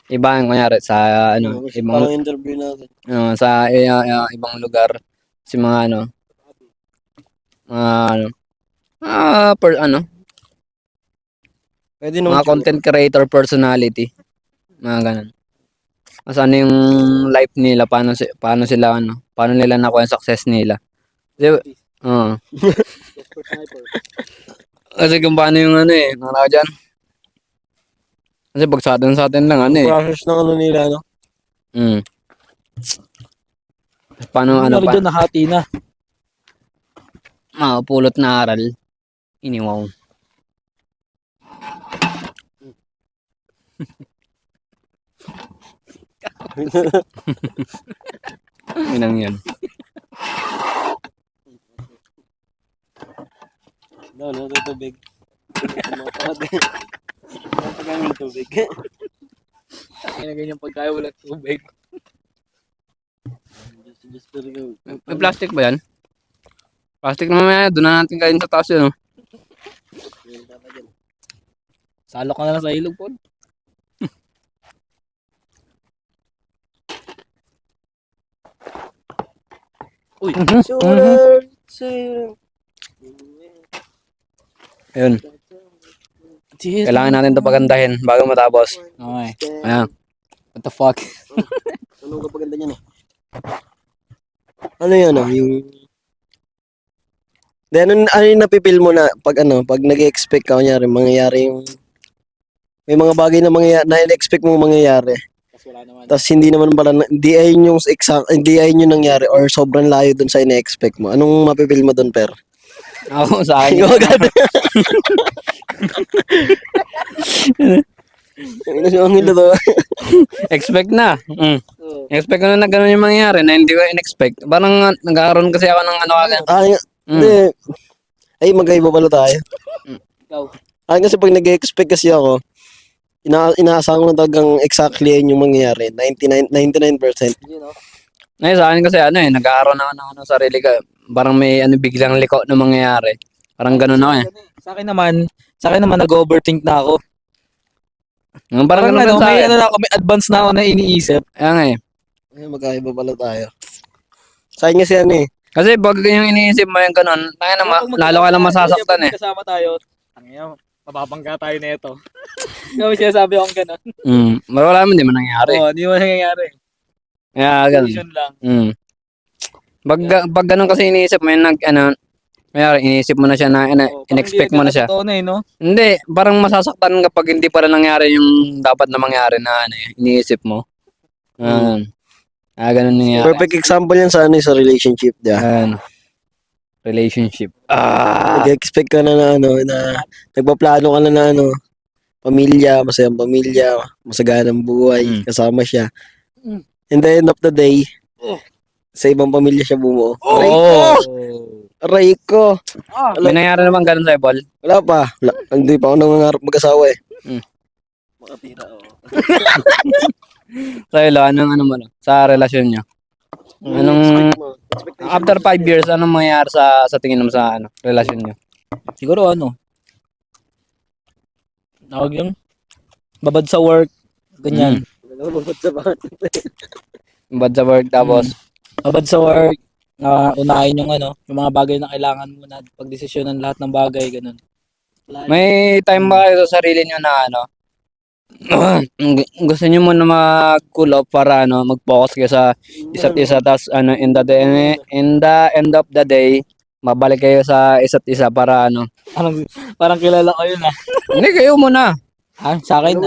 iba, kunyari sa ibang Parang interview natin. sa ibang lugar, si mga Pwede naman Mga content creator personality. Mga ganun. Mas ano yung life nila, paano sila, ano, paano nila nakuha yung success nila. Di ba? Oo. Kasi kung paano yung ano eh, ano dyan. Kasi pag sa atin lang, ano eh. process ng ano nila, no? Mm. Paano, ano Ano pa, dyan, nahati na. makapulot na aral. Iniwaw. Inang yan. No, tubig. Matagaming tubig. Kaya ganyan pagkaya walang tubig. May plastic ba yan? Plastic na mamaya, doon na natin kain sa taas yun. Oh. Salok ka na lang sa ilog po. Uy, Sure, sure. Ayun. Kailangan natin ito pagandahin bago matapos. okay. Ayan. What the fuck? Anong kapaganda niyan eh? Ano yan yung... Then, ano yung napipil mo na pag pag nag-expect ka, kunyari, mangyayari yung... May mga bagay na mangyayari, na in-expect mo mangyayari. Tapos wala naman. Tapos hindi naman pala, hindi ayun yung exact, hindi ayun yung nangyari or sobrang layo dun sa ina-expect mo. Anong mapipil mo dun, per? Ako sa akin. Yung agad. Ano siya ang hilo to? Expect na. Expect ko na gano'n yung mangyayari na hindi ko in-expect. Parang nagkakaroon kasi ako ng ano agad. Hindi. Ay, magkaiba pala tayo. Ikaw. Kasi pag nag-expect kasi ako, inaasahan ko na talagang exactly yun yung mangyayari. 99%. You know? Ngayon sa akin kasi ano eh, nagkakaroon ako ng ano, sarili ka. Parang may ano, biglang liko na mangyayari. Parang gano'n ako eh. Sa akin naman nag-overthink na ako. Parang Parang gano'n sa may akin. ano na ako, may advance na ako na iniisip. Kaya nga eh. Ay, magkaiba pala tayo. Sa akin kasi ano eh. Kasi pag yung iniisip mo yung gano'n, tayo na, lalo ka lang masasaktan eh. Kasama tayo. Tangina, mababangga tayo nito. Yung sinasabi akong gano'n. Wala man, di man nangyari. Oo, di mo nangyayari. Kaya gano'n. Vision lang. Pag ganun kasi iniisip mo yung mayroon, iniisip mo na siya na, in-expect mo na siya. Totoo na eh, no? Hindi, parang masasaktan kapag hindi para nangyari yung dapat na mangyari na iniisip mo. Ganun nangyari. Perfect example yan sa sa relationship niya. Relationship. Nag-expect ka na nagpaplano ka na pamilya, masayang pamilya, masaganang buhay, kasama siya. And the end of the day, sa ibang pamilya siya bumuo. Aray ko! May nangyari naman ganun sa'yo, Paul? Wala pa. Hindi pa ako nangangarap mag-asawa eh. Makatira ako. Sa'yo, anong ano mo lang, sa relasyon nyo? After 5 years, anong mangyayari sa tingin mo sa relasyon nyo? Siguro tawag yung babad sa work, ganyan. Bad sa work, tapos, Babad sa work, unahin yung yung mga bagay na kailangan mo na pagdesisyonan lahat ng bagay, ganun. may time ba kayo sa sarili nyo na gusto nyo muna mag-cool off para mag-focus kayo sa isa't isa, tas in the end of the day, mabalik kayo sa isa't isa para Parang kilala ko yun hindi kayo muna. Sa akin,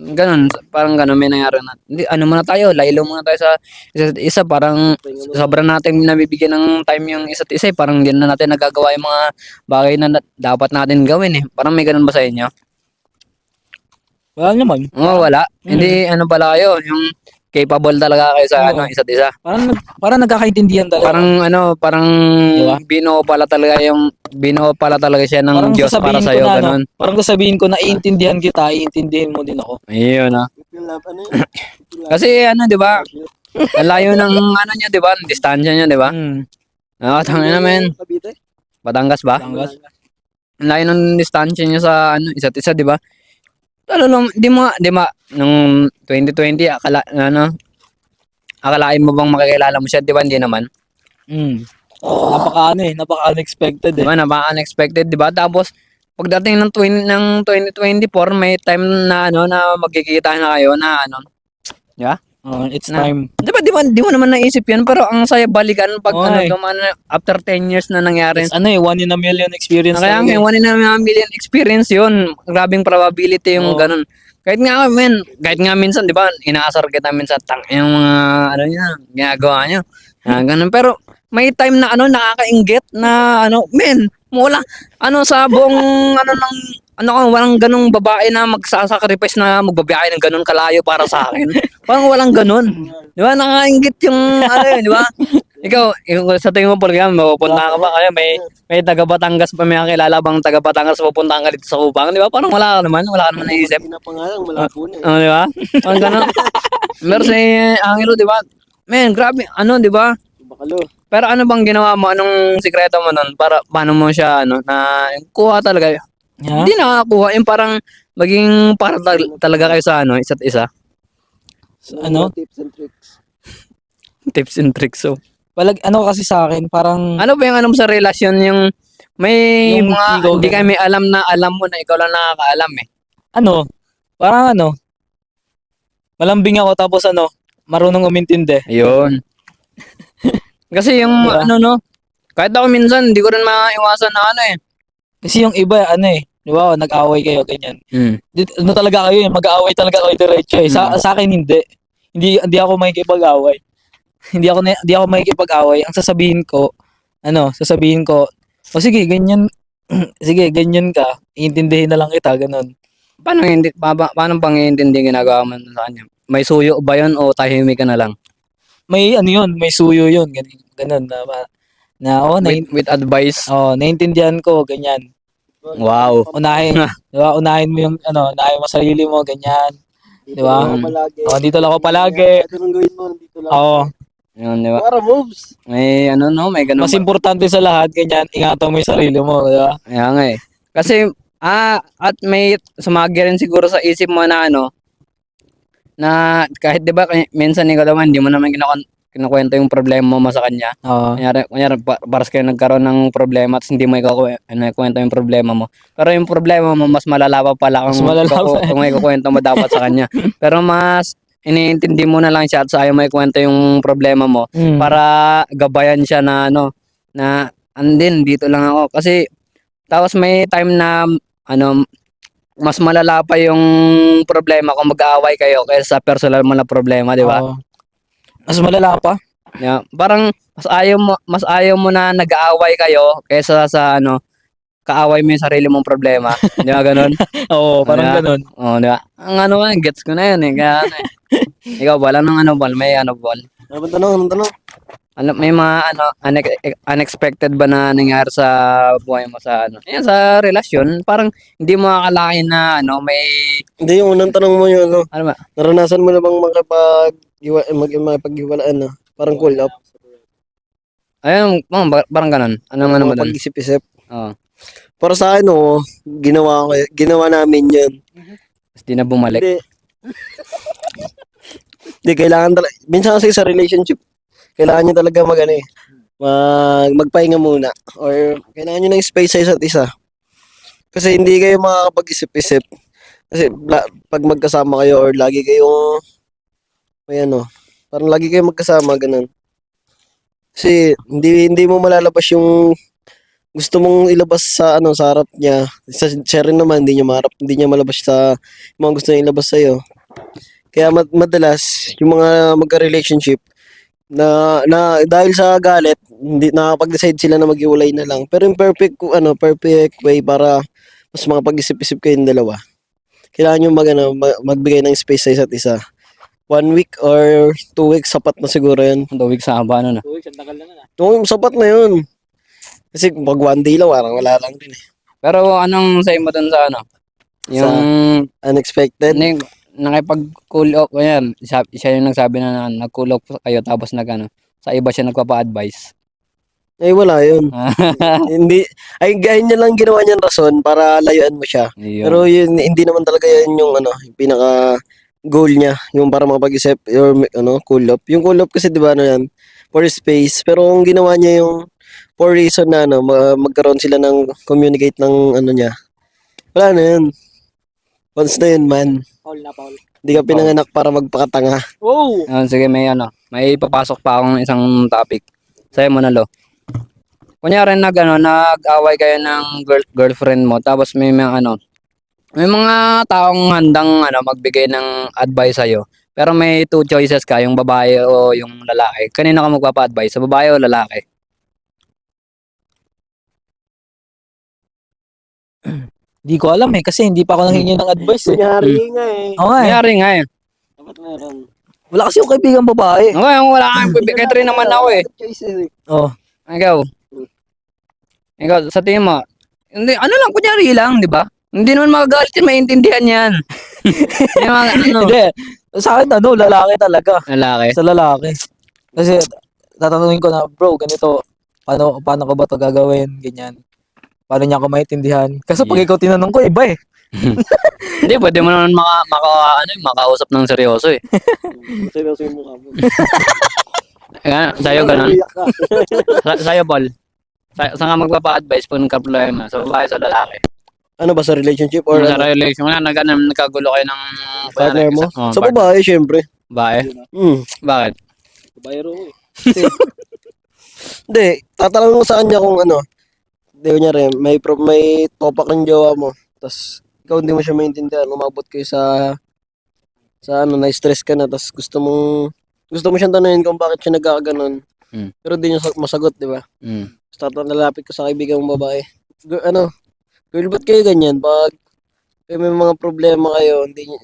Ganun, parang ganun may nangyari na. Hindi, muna tayo, laylo muna tayo sa isa't isa, parang sobrang natin nabibigyan ng time yung isa't isa, parang hindi na natin nagagawa yung mga bagay na dapat natin gawin eh. Parang may ganun ba sa inyo? wala naman. Oo, wala. Hindi, pala kayo, yung capable talaga kayo sa isa't isa. Parang nagkakaintindihan talaga. Parang Diba? binuo pala talaga siya ng Parang Diyos para sasabihin sa ko iyo, na, ganun. parang sasabihin ko na iintindihan kita, iintindihin mo din ako. Ayun Kasi 'di ba? Ang layo ng niya, 'di ba? Ang distansya niya, 'di ba? Tangina naman. Batangas ba? Batangas. Ang layo ng distansya niya sa isa't isa, 'di ba? Di mo nung 2020 akalain mo bang makikilala mo siya, 'di ba? Hindi naman. Napaka-unexpected eh. Diba, napaka-unexpected, 'di ba? Tapos pagdating ng 2024, may time na ano na magkikita na kayo na ano. Di ba? It's Na- time. Di mo naman naisip yan, pero ang saya balikan pag Oy. after 10 years na nangyari. It's one in a million experience. Kaya nga, talaga. 1 in a million experience yun. Grabing probability yung Oo. ganun. Kahit nga, minsan, di ba, inaasar kita minsan, yung mga, ginagawa nyo. Ganun. Pero, may time na, nakakainggit na, mula, sa buong, walang ganung babae na magsasacrifice na magbabiyahe ng ganun kalayo para sa akin. Parang walang ganun. Di ba, nakakainggit yung, di ba? Ikaw, sa tingin mo, Paul, mapupunta ka ba? Kaya may taga Batangas pa, may kakilala bang taga Batangas pupunta ka dito sa Kupang, di ba? Parang wala ka naman naisip. Pinapangalang malabo na eh. Di ba? Parang ganun. Pero si Angelo, di ba? Men, grabe, di ba? Bakalo. Pero ano bang ginawa mo? Anong sikreto mo nun? Para, paano mo siya, kuha talaga. Yeah? Hindi nakakuha. Yung parang, maging para talaga kayo sa, isa't isa. Tips and tricks. Tips and tricks, so. Kasi sa akin, parang, Ano ba yung mo sa relasyon yung may Yung mga ikaw hindi ganun. kami alam na alam mo na ikaw lang nakakaalam eh. parang malambing ako tapos marunong umintindi. Ayun. Kasi yung Diba? kahit ako minsan hindi ko rin maiwasan na Kasi yung iba, di ba, nag-away kayo, ganyan. Talaga kayo, mag-aaway talaga kayo diretso eh. Sa akin, hindi. Hindi ako makikipag-away. Hindi ako makikipag-away. Ang sasabihin ko, sige, ganyan, sige, ganyan ka, iintindihin na lang kita, ganun. Paano bang iintindi ginagawa mo sa kanya? May suyo ba yun o tahimik ka na lang? May may suyo yun, ganun, With advice? naiintindihan ko, ganyan. Wow. Unahin, di ba, unahin mo yung, unahin mo sarili mo, ganyan. Di ba? Dito lang ako palagi. Dito lang ako palagi. Ito nang gawin mo, dito lang. Oo. Yun, di ba? Para moves. May may ganun. Mas importante sa lahat, ganyan, ingatan mo yung sarili mo, di ba? Kaya nga eh. Kasi, at may sumagi rin siguro sa isip mo na na kahit di ba minsan ikaw naman hindi mo naman kinukwento yung problema mo sa kanya. Oo. Kunyari paras kayo nagkaroon ng problema at hindi mo kwento yung problema mo. Pero yung problema mo mas malala pa pala Mas malala pa. kung ikukwento mo dapat sa kanya. Pero mas iniintindi mo na lang siya at sa ayaw mo ikwento yung problema mo para gabayan siya na na andin dito lang ako kasi tapos may time na mas malala pa yung problema kung mag-aaway kayo kaysa sa personal mo na problema, di ba? Oo. Mas malala pa. Yeah, parang mas ayaw mo na nag-aaway kayo kaysa sa kaaway mo yung sarili mong problema. Di ba ganun? Oo, parang Diba? ganun. Oo, di ba? Ang gets ko na yun eh. Kaya ikaw Bal, Bal? May Bal? Anong tanong? May mga unexpected ba na nangyari sa buhay mo sa yan, sa relasyon? Parang hindi mo akalain na may Hindi, yung unang tanong mo yung ano ba? naranasan mo na bang makipaghiwalaan na? Parang cool up. Ayun, parang ganun. Ano ba doon? Pag-isip-isip. Oo. Para sa akin, ginawa namin yun. Tapos di na bumalik. Hindi, kailangan talaga. Minsan kasi sa relationship, kailangan nyo talaga magpahinga muna. Or kailangan nyo ng space sa isa't isa. Kasi hindi kayo makakapag-isip-isip. Kasi pag magkasama kayo or lagi kayong parang lagi kayong magkasama, ganun. Kasi hindi mo malalabas yung gusto mong ilabas sa harap niya. Siya rin naman hindi niya malabas sa mga gusto niya ilabas sa iyo. Kaya madalas yung mga magka-relationship na dahil sa galit, hindi nakapag-decide sila na maghiwalay na lang. Pero yung perfect way para mas makapag-isip-isip kayong dalawa. Kailangan yung magbigay ng space sa isa't isa. 1 week or 2 weeks, sapat na siguro yun. 2 weeks sa haba na. 2 weeks, ang tagal na na. Oo, sapat na yun. Kasi pag 1 day lang, parang wala lang din eh. Pero anong say mo dun sa yung Unexpected. nakipag-cool off, yan, siya yung nagsabi na nag-cool off kayo tapos sa iba siya nagpapa-advise. Ay, wala yun. Hindi, gaya niya lang ginawa niyang rason para layuan mo siya. Ayun. Pero yun, hindi naman talaga yun yung yung pinaka goal niya, yung para makapag-isip or cool off. Yung cool off kasi 'di ba yan, for space. Pero ang ginawa niya yung for reason na magkaroon sila ng communicate ng niya, Wala na yun. Once na yun, man. Paul na Paul. Hindi ka pinanganak para magpakatanga. Oh! Sige, may papasok pa akong isang topic. Sa'yo mo na, Lo. Kunyari nag-away kayo ng girlfriend mo, tapos may mga taong handang magbigay ng advice sa'yo. Pero may two choices ka, yung babae o yung lalaki. Kanino ka magpapa-advise? Sa babae o lalaki? Di ko alam kasi hindi pa ako nanghingi ng advice Kunyari nga eh. Oo nga Nangyari nga eh. Dapat meron. Wala kasi yung kaibigan babae. Okay, wala kang bibigay rin naman ako eh. Choices eh. Oh. Ikaw, sa tingin mo, hindi, lang, kunyari lang, di ba? Hindi naman magagalit yun, maintindihan yan. Yung mga, Hindi. Sa akin lalaki talaga. lalaki. Sa lalaki. Kasi tatanungin ko na, bro, ganito, paano ko ba to gagawin? Ganyan. Paano niya ako maintindihan? Kasi pag ikaw tinanong ko, iba eh. Hindi, pwede mo naman makausap ng seryoso eh. Seryoso yung mukha mo. Sa'yo ganun. Iyak ka. Sa'yo, Paul. Saan ka magpapa-advise pag nagka-problema? Sa babae, sa lalaki? Ano ba, sa relationship or Sa relation, nagkagulo kayo ng partner mo? Oh, Sa babae, syempre. babae? Hmm. Bakit? Bayro eh. Hindi, tatanong mo sa kanya kung ano. Hindi, kunyari, may topak ng jowa mo. Tapos, ikaw hindi mo siya maintindihan. Umabot kayo sa na-stress ka na. Tapos, gusto mo siyang tanungin kung bakit siya nagkakaganon. Hmm. Pero di niya masagot, di ba? Tapos, lalapit ko sa kaibigan mong babae. Girl, ba't kayo ganyan? Pag may mga problema kayo, hindi niya,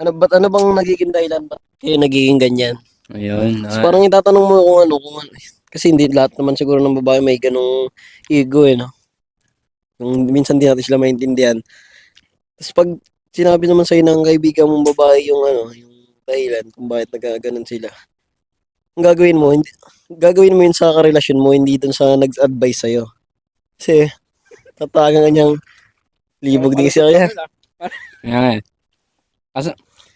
ano bang nagiging dahilan? Ba't kayo nagiging ganyan? Ayun. So, parang itatanong mo kung ano. Kasi hindi lahat naman siguro ng babae may ganong ego no? Yung minsan di natin sila maintindihan. Tapos pag sinabi naman sa'yo ng kaibigan mong babae yung yung dahilan kung bakit nagkaganon sila. Ang gagawin mo yun sa karelasyon mo, hindi dun sa nag-advise sa'yo. Kasi, tatagan niyang libog din siya kaya. Yan eh.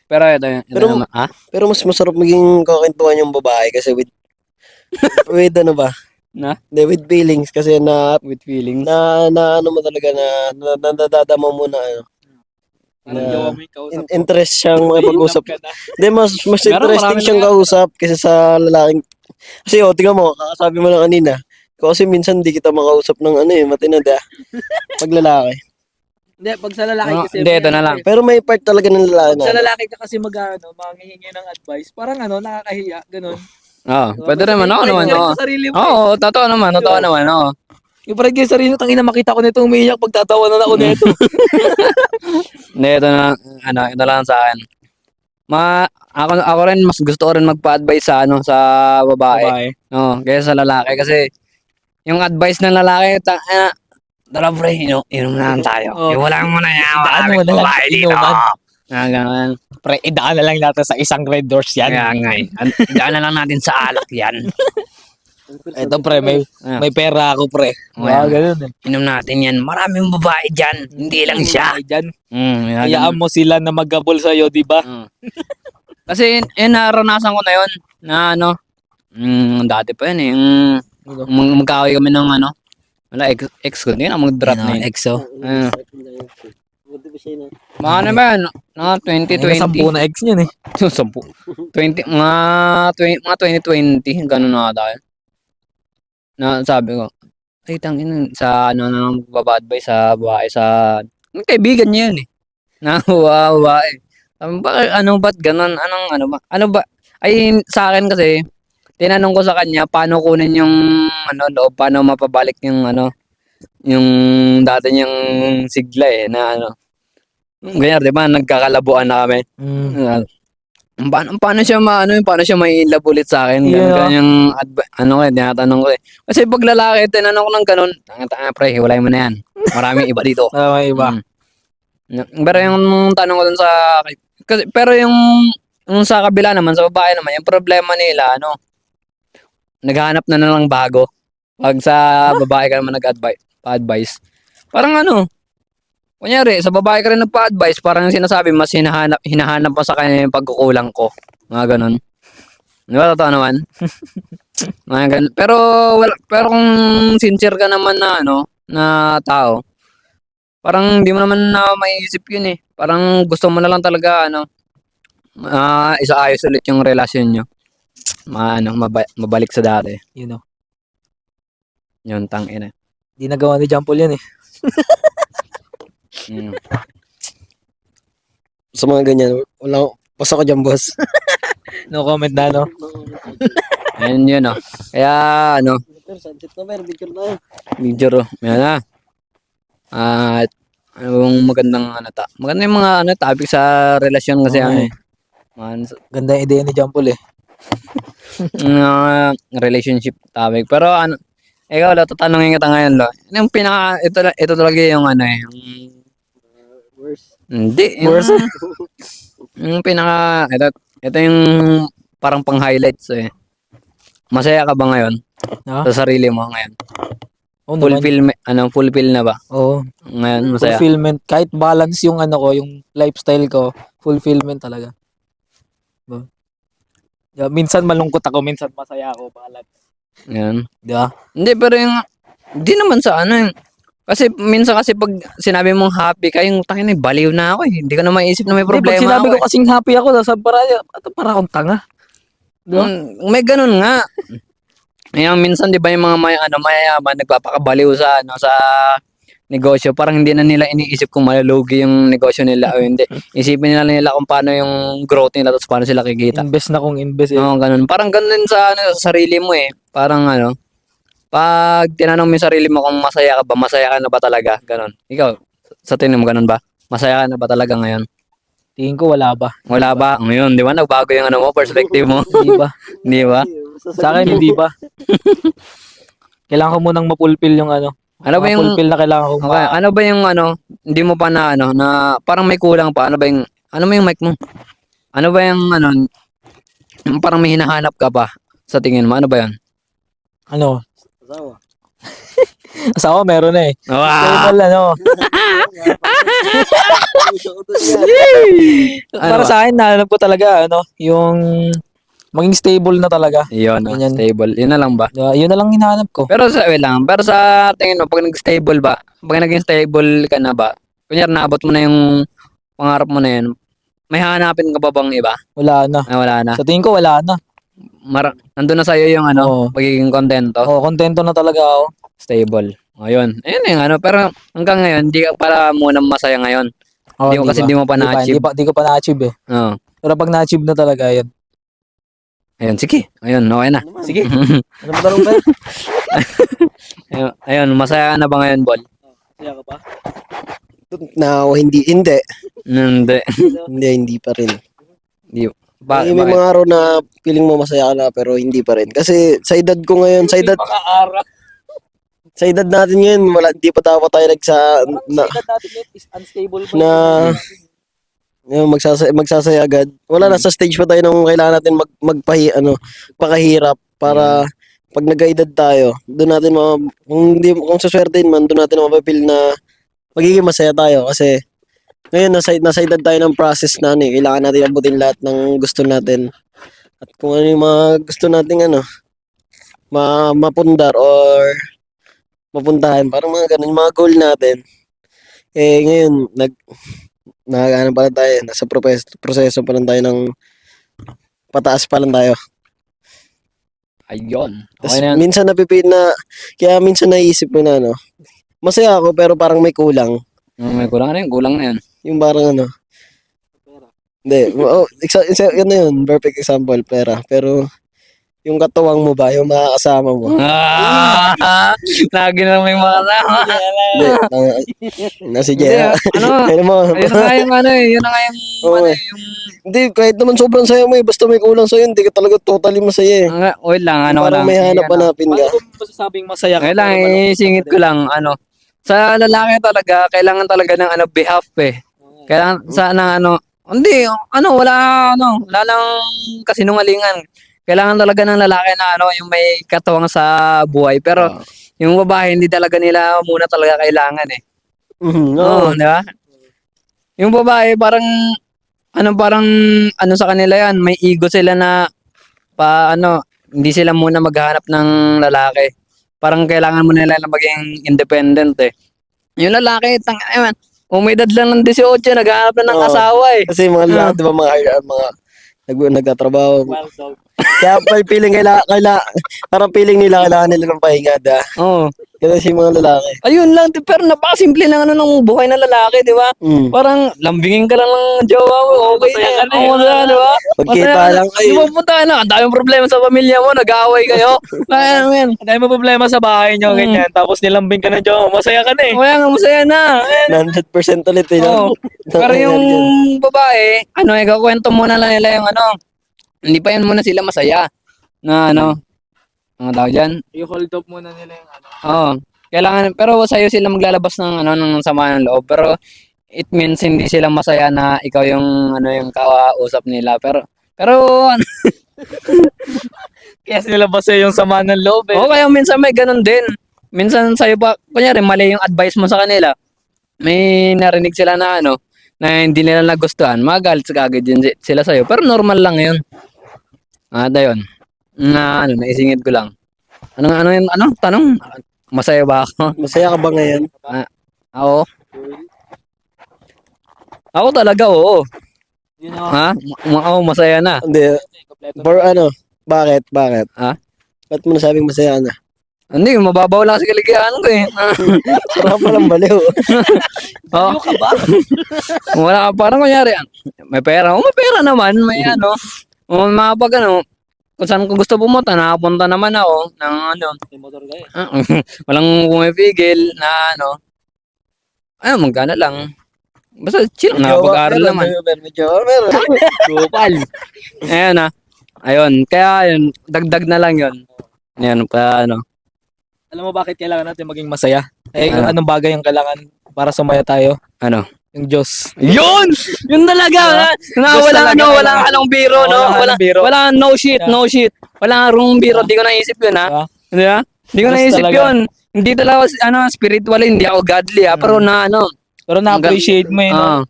Pero ito Pero- ha? Pero mas masarap maging kakintuhan yung babae kasi with ano ba? Hindi, with feelings kasi With feelings. na ano mo talaga na nadadama mo na interest siyang makipag-usap. Hindi, mas Meron, interesting marami siyang na kausap kaysa sa lalaking. Kasi tingnan mo, kakasabi mo lang kanina. Kasi minsan di kita makausap ng matino pag lalaki. Hindi, pag sa lalaki kasi... Hindi, ito na lang. Pero may part talaga ng lalaki Pag sa na. lalaki ka kasi manghihingi ng advice, parang nakakahiya, ganun. Oo, pwede naman ako naman. Oo, Sa sarili mo. Oo, totoo naman, oo. Yung parang yung sarili, tangina makita ko nito umiiyak, pagtatawa na ako nito. Hindi, ito na, ito lang sa akin. Ako rin, mas gusto ko rin magpa-advise sa babae. No, kaysa sa lalaki. Kasi, yung advice ng lalaki, tara pre, inom na lang tayo. Oh. Iwalaan mo na yan. Idaan mo Maraming na lang babae sa dito. inuman. Ganun. Pre, idaan na lang natin sa isang red doors yan. Kaya nga eh. Daan na lang natin sa alak yan. Ito pre, may pera ako pre. Wow, ganun eh. Inom natin yan. Maraming babae dyan. Hindi lang siya. Dyan. Hayaan Hayaan mo sila na magabol sa'yo, di ba? Kasi naranasan ko na yun. Na dati pa yun eh. Magkaway kami ng wala, ex ko. Hindi na mag-drop na yun. EXO. Mga ba yan? 2020. 10 na ex niyan eh. 20, mga 2020, ganun na tayo. Na sabi ko, ay tangin sa na magbaba-advise sa babae sa kaibigan niya yun eh. Na babae. Ba't ganun? Ano ba? Ay sa akin kasi tinanong ko sa kanya paano kunin yung loob, paano mapabalik yung yung dati niyang sigla eh na ganyan, di ba? Nagkakalabuan na kami. Paano siya paano siya may love ulit sa akin? Ganyan yung tinatanong ko eh. Kasi pag lalaki, tinanong ko ng ganun, pre, hiwalay mo na yan. Maraming iba dito. May iba. Pero yung tanong ko dun pero yung sa kabila naman, sa babae naman, yung problema nila, naghahanap na lang bago. Pag sa babae ka naman nag-advise. Parang kunyari, sa babae ka rin nagpa-advise, parang sinasabi, mas hinahanap pa sa kanya yung pagkukulang ko. Mga ganun. Di ba, totoo naman? Mga ganun. Pero kung sincere ka naman na, na tao, parang hindi mo naman na maiisip yun eh. Parang gusto mo na lang talaga, isaayos ulit yung relasyon nyo. Mabalik sa dati. You know. Yun, tangina. Di nagawa ni John Paul yan eh. Mm. Sa mga ganyan, wala, basta ko dyan, boss. No comment na, no? Ayun yun, Kaya, Sunset na, pero picture na. video yan na. At, yung magandang, maganda yung mga, topic sa relasyon kasi, Oo nga eh. Ganda yung ideya ni John Paul eh. Relationship topic. Pero, ikaw, tatanungin kita ngayon, yung ito talaga yung, yung, Worst. hindi, yung ito yung parang pang-highlights eh. Masaya ka ba ngayon? Ha? Sa sarili mo ngayon? Oo naman. Fulfill na ba? Oo. Ngayon, masaya. Fulfillment. Kahit balance yung ko, yung lifestyle ko, fulfillment talaga. Diba? Yeah, minsan malungkot ako, minsan masaya ako. Balance. Yan. Di ba? Hindi, pero hindi naman sa kasi minsan kasi pag sinabi mong happy ka, yung tangin baliw na ako eh. Hindi ko na maiisip na may Hindi, pag problema sinabi ako ko kasing happy ako, nasa para akong tanga. Di ba? May ganun nga. Ngayon, minsan 'di ba yung mga mayayaman nagpapakabaliw sa sa negosyo, parang hindi na nila iniisip kung malulugi yung negosyo nila o hindi. Isipin nila kung paano yung growth nila tapos paano sila kikita. Invest na kung invest eh. Oo, ganun. Parang ganun din sa sa sarili mo eh. Parang pag tinanong mo yung sarili mo kung masaya ka ba, masaya ka na ba talaga? Ganun. Ikaw, sa tingin mo ganun ba? Masaya ka na ba talaga ngayon? Tingin ko wala ba? Wala ba? Ngayon, di ba? Nagbago yung mo, perspective mo. Hindi ba? Di ba? Sa akin, hindi ba? Kailangan ko munang mapulfill yung Ano ba yung Fulfill na kailangan ko okay, ano ba yung hindi mo pa na na parang may kulang pa. Ano ba yung mo yung mic mo? Ano ba yung yung parang may hinahanap ka pa sa tingin mo? Ano ba 'yan? Ano? Asawa. Asawa meron na eh. Wow! Stable Para ba? sa akin, nahanap ko talaga, yung maging stable na talaga. Yun, Ganyan. stable. Yun na lang ba? Yun na lang hinahanap ko. Pero pero sa tingin mo, pag nag-stable ba, pag naging stable ka na ba, kunyari naabot mo na yung pangarap mo na yun, may hahanapin ka ba bang iba? Wala na. Wala na. Sa tingin ko, wala na. Nandun na sa'yo yung Oo. pagiging kontento, Kontento na talaga ako. stable. Ayun. Ayun yung pero hanggang ngayon, hindi ka para muna masaya ngayon. Hindi mo kasi hindi mo pa na-achieve. Hindi ko pa na-achieve eh. Oo. Pero pag na-achieve na talaga, yan. Ayun, sige. Ayun, okay na. Sige. Ano ba tanong ba? Ayun, masaya ka na ba ngayon, Bol? Kaya ka pa? No, hindi. Hindi. Hindi pa rin. Hindi. May mga araw na feeling mo masaya ka na pero hindi pa rin. Kasi sa edad ko ngayon, sa edad natin ngayon, hindi pa dapat tayo is unstable na magsasaya agad. Wala, nasa stage pa tayo nung kailangan natin pakahirap para pag nag-edad tayo, doon natin kung saswertein man, doon natin mapapil na magiging masaya tayo kasi ngayon nasa edad tayo ng process na kailangan natin abutin lahat ng gusto natin. At kung ano yung mga gusto nating mapundar or mapuntahan, parang mga ganun, yung mga goal natin. Ngayon, nagano pa lang tayo, nasa proseso pa lang tayo ng pataas pa lang tayo. Ayun. Tapos Okay na yan. minsan kaya minsan naisip ko na masaya ako pero parang may kulang. May kulang na yun. Kulang na yun. Yung parang hindi, yun na yun, perfect example, pera. Pero yung katuwang mo ba, yung makakasama mo. Lagi na may mga kasama. Hindi, nasi Jera. Ano mo? Ayun na nga yung yun na nga yung yung Hindi, kahit naman sobrang saya mo basta may kulang sa'yo, hindi ka talaga totally masaya oil lang, Parang may hanap-hanapin ka. Paano ko masasabing masaya ka? Kailangan isingit ko lang, sa lalaki talaga, kailangan talaga ng behalf eh. Kailangan sa hindi, wala lang kasinungalingan. Kailangan talaga ng lalaki na yung may katuwang sa buhay. Pero yung babae, hindi talaga nila muna talaga kailangan eh. Oo, di ba? Yung babae, parang sa kanila yan, may ego sila na hindi sila muna maghahanap ng lalaki. Parang kailangan mo nila na maging independent eh. Yung lalaki, ewan, umedad lang ng 18, naghahanap na ng Oo. asawa eh. Kasi mga lalaki, di ba, mga nagtatrabaho. Wild dog. Kaya feeling parang feeling nila kailangan nila ng pahinga, Oo. Kasi yung mga lalaki. Ayun lang, pero napakasimple lang ano ng buhay ng lalaki, di ba? Mm. Parang lambingin ka lang ng jowa mo, okay masaya na. ka na eh. Oo, wala, di ba? Magkita Masaya ka lang na. kayo. Di ba punta ka na, ang daming problema sa pamilya mo, nag-aaway kayo. Kaya naman. Ang dami mo problema sa bahay nyo, ganyan. Tapos nilambing ka na dyan, masaya ka na eh. Kaya nga, masaya na. 100% ulit eh. Oo. no? Pero yung Dyan. babae, ikakwento muna lang nila yung hindi pa yan muna sila masaya. Na mga tao dyan. I-hold up muna nila yung ano. Oo. Kailangan, pero sa'yo sila maglalabas ng sama ng loob. Pero it means hindi sila masaya na ikaw yung yung kausap nila. Pero Kaya sila ba yung sama ng loob eh. oo, kaya minsan may ganun din. Minsan sa'yo pa, kunyari mali yung advice mo sa kanila. May narinig sila na na hindi nila nagustuhan. Magalit agad din sila sa'yo. Pero normal lang yun. Ayun. Naisingit ko lang. Tanong? Masaya ba ako? Masaya ka ba ngayon? Ako? Ako talaga, oo. You know, Ako masaya na. Hindi. For bakit? Bakit? Ha? Ba't mo nasabing masaya ka na? Hindi, mababaw lang sa kaligayahan ko eh. Sarap pa lang baliw. Oh, ka ba? wala ka, parang kunyari, may pera. May pera naman, may mapag kung saan ko gusto pumunta, nakapunta naman ako ng May motor ka eh. walang pumipigil na magkano lang. Basta chill, nakapag-aral naman. Meron. Kupal. Ayan ayun, kaya yun, dagdag na lang yun. Ayan, Alam mo bakit kailangan natin maging masaya? Eh, Ano? anong bagay yung kailangan para sumaya tayo? Yung Diyos. Yun! Yun talaga! Diyos talaga, Walang halong biro, no? Walang biro. Wala, no shit, Yeah. no shit. Wala rong biro, di ko naisip yun, ha? Diba? Di ba? Di ko Diyos naisip talaga. yun. Hindi talaga, spiritual, hindi ako godly, ha? Pero Pero na-appreciate mo yun. ah.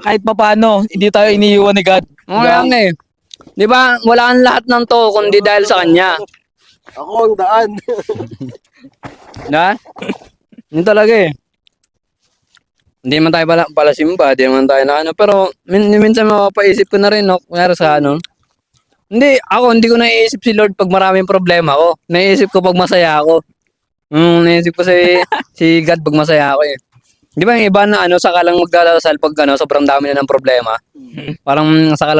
Kahit pa paano, hindi tayo iniiwan ni God. Kaya nga eh. Di ba, wala ang lahat ng to, kundi dahil sa kanya. Ako ang daan. Na? Yun talaga eh. Hindi man tayo pala simba, hindi man tayo na pero minsan mapapaisip ko na rin, no, kunyari sa hindi ko naiisip si Lord pag maraming problema ko. Naiisip ko pag masaya ako. Naiisip ko si God pag masaya ako eh. Di ba yung iba na saka lang magdadasal pag sobrang dami na ng problema. Parang saka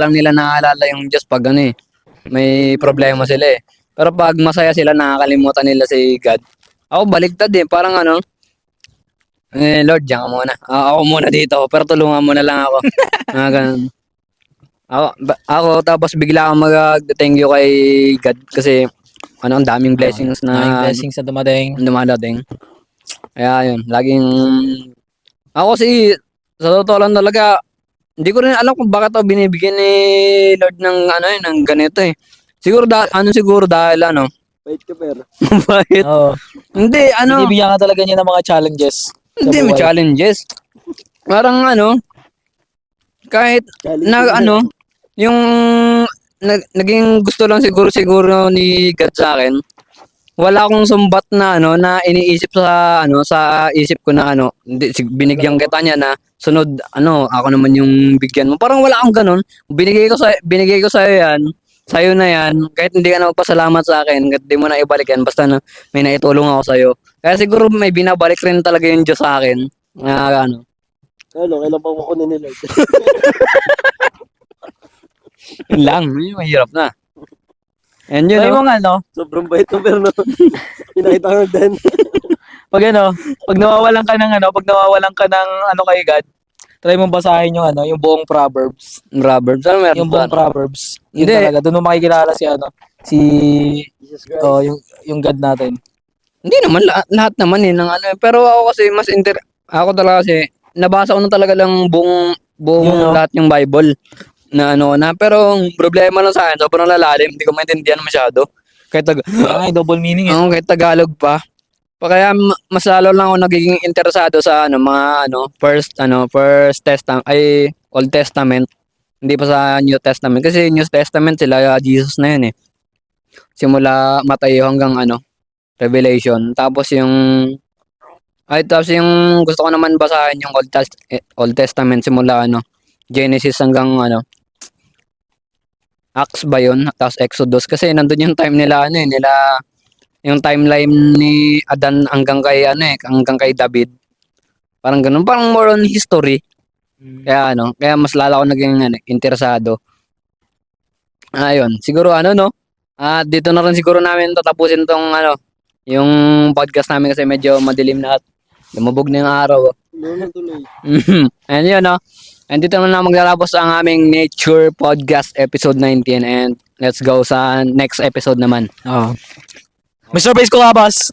lang nila naaalala yung Diyos pag may problema sila eh. Pero pag masaya sila, nakakalimutan nila si God. Ako baliktad eh, parang Lord, diyan ka muna. Ako muna dito, pero tulungan mo na lang ako. Ganun. Ako, tapos bigla akong mag-thank you kay God kasi ang daming blessings na blessings sa dumating. dumadating. Kaya yun, laging ako sa totoo lang talaga, hindi ko rin alam kung bakit ako binibigyan ni Lord ng ng ganito eh. Siguro dahil Wait ka pero. bakit? Oo. Hindi, Binibigyan ka talaga niya ng mga challenges. sa hindi mo buhay. challenges. Parang kahit yung naging gusto lang siguro ni God sa akin. Wala akong sumbat na na iniisip sa isip ko na hindi binigyan kita niya na sunod ako naman yung bigyan mo. Parang wala akong ganun. Binigay ko sa yan. Sa'yo na yan. Kahit hindi ka na magpasalamat sa akin, kahit hindi mo na ibalik yan, basta may naitulong ako sa'yo. Kaya siguro may binabalik rin talaga yung Diyos sa akin. Kailan pa kukunin ni Lord? Yun lang. Yun, mahirap na. And yun, Try mo nga, Sobrang bait mo pero pinakita ko din. pag pag nawawalan ka ng kay God, try mo basahin yung buong Proverbs. Proverbs. Ano meron Yung buong doon? Proverbs. Yun Hindi. talaga, doon mo makikilala si Jesus Christ. yung God natin. Hindi naman, lahat naman ng pero ako kasi ako talaga kasi, nabasa ko na talaga lang buong Yun, lahat yung Bible. Pero ang problema lang sa akin, sobrang lalalim, hindi ko maintindihan masyado. Kahit Ay, double meaning eh. kahit Tagalog pa. Kaya mas lalo lang ako nagiging interesado sa mga first testament ay Old Testament, hindi pa sa New Testament kasi New Testament sila Jesus na yun eh. Simula Mateo hanggang Revelation. Tapos yung gusto ko naman basahin yung Old Testament simula Genesis hanggang Acts ba yun? Tapos Exodus kasi nandun yung time nila yung timeline ni Adan hanggang kay David. Parang ganun, parang more on history. Kaya kaya mas lalo ako naging interesado. Ayun, siguro dito na rin siguro namin tatapusin tong yung podcast namin kasi medyo madilim na at lumubog na yung araw. Tuloy. And yun and dito na maglalabos ang aming Nature Podcast episode 19 and let's go sa next episode naman. Oo. May surprise ko nga, boss.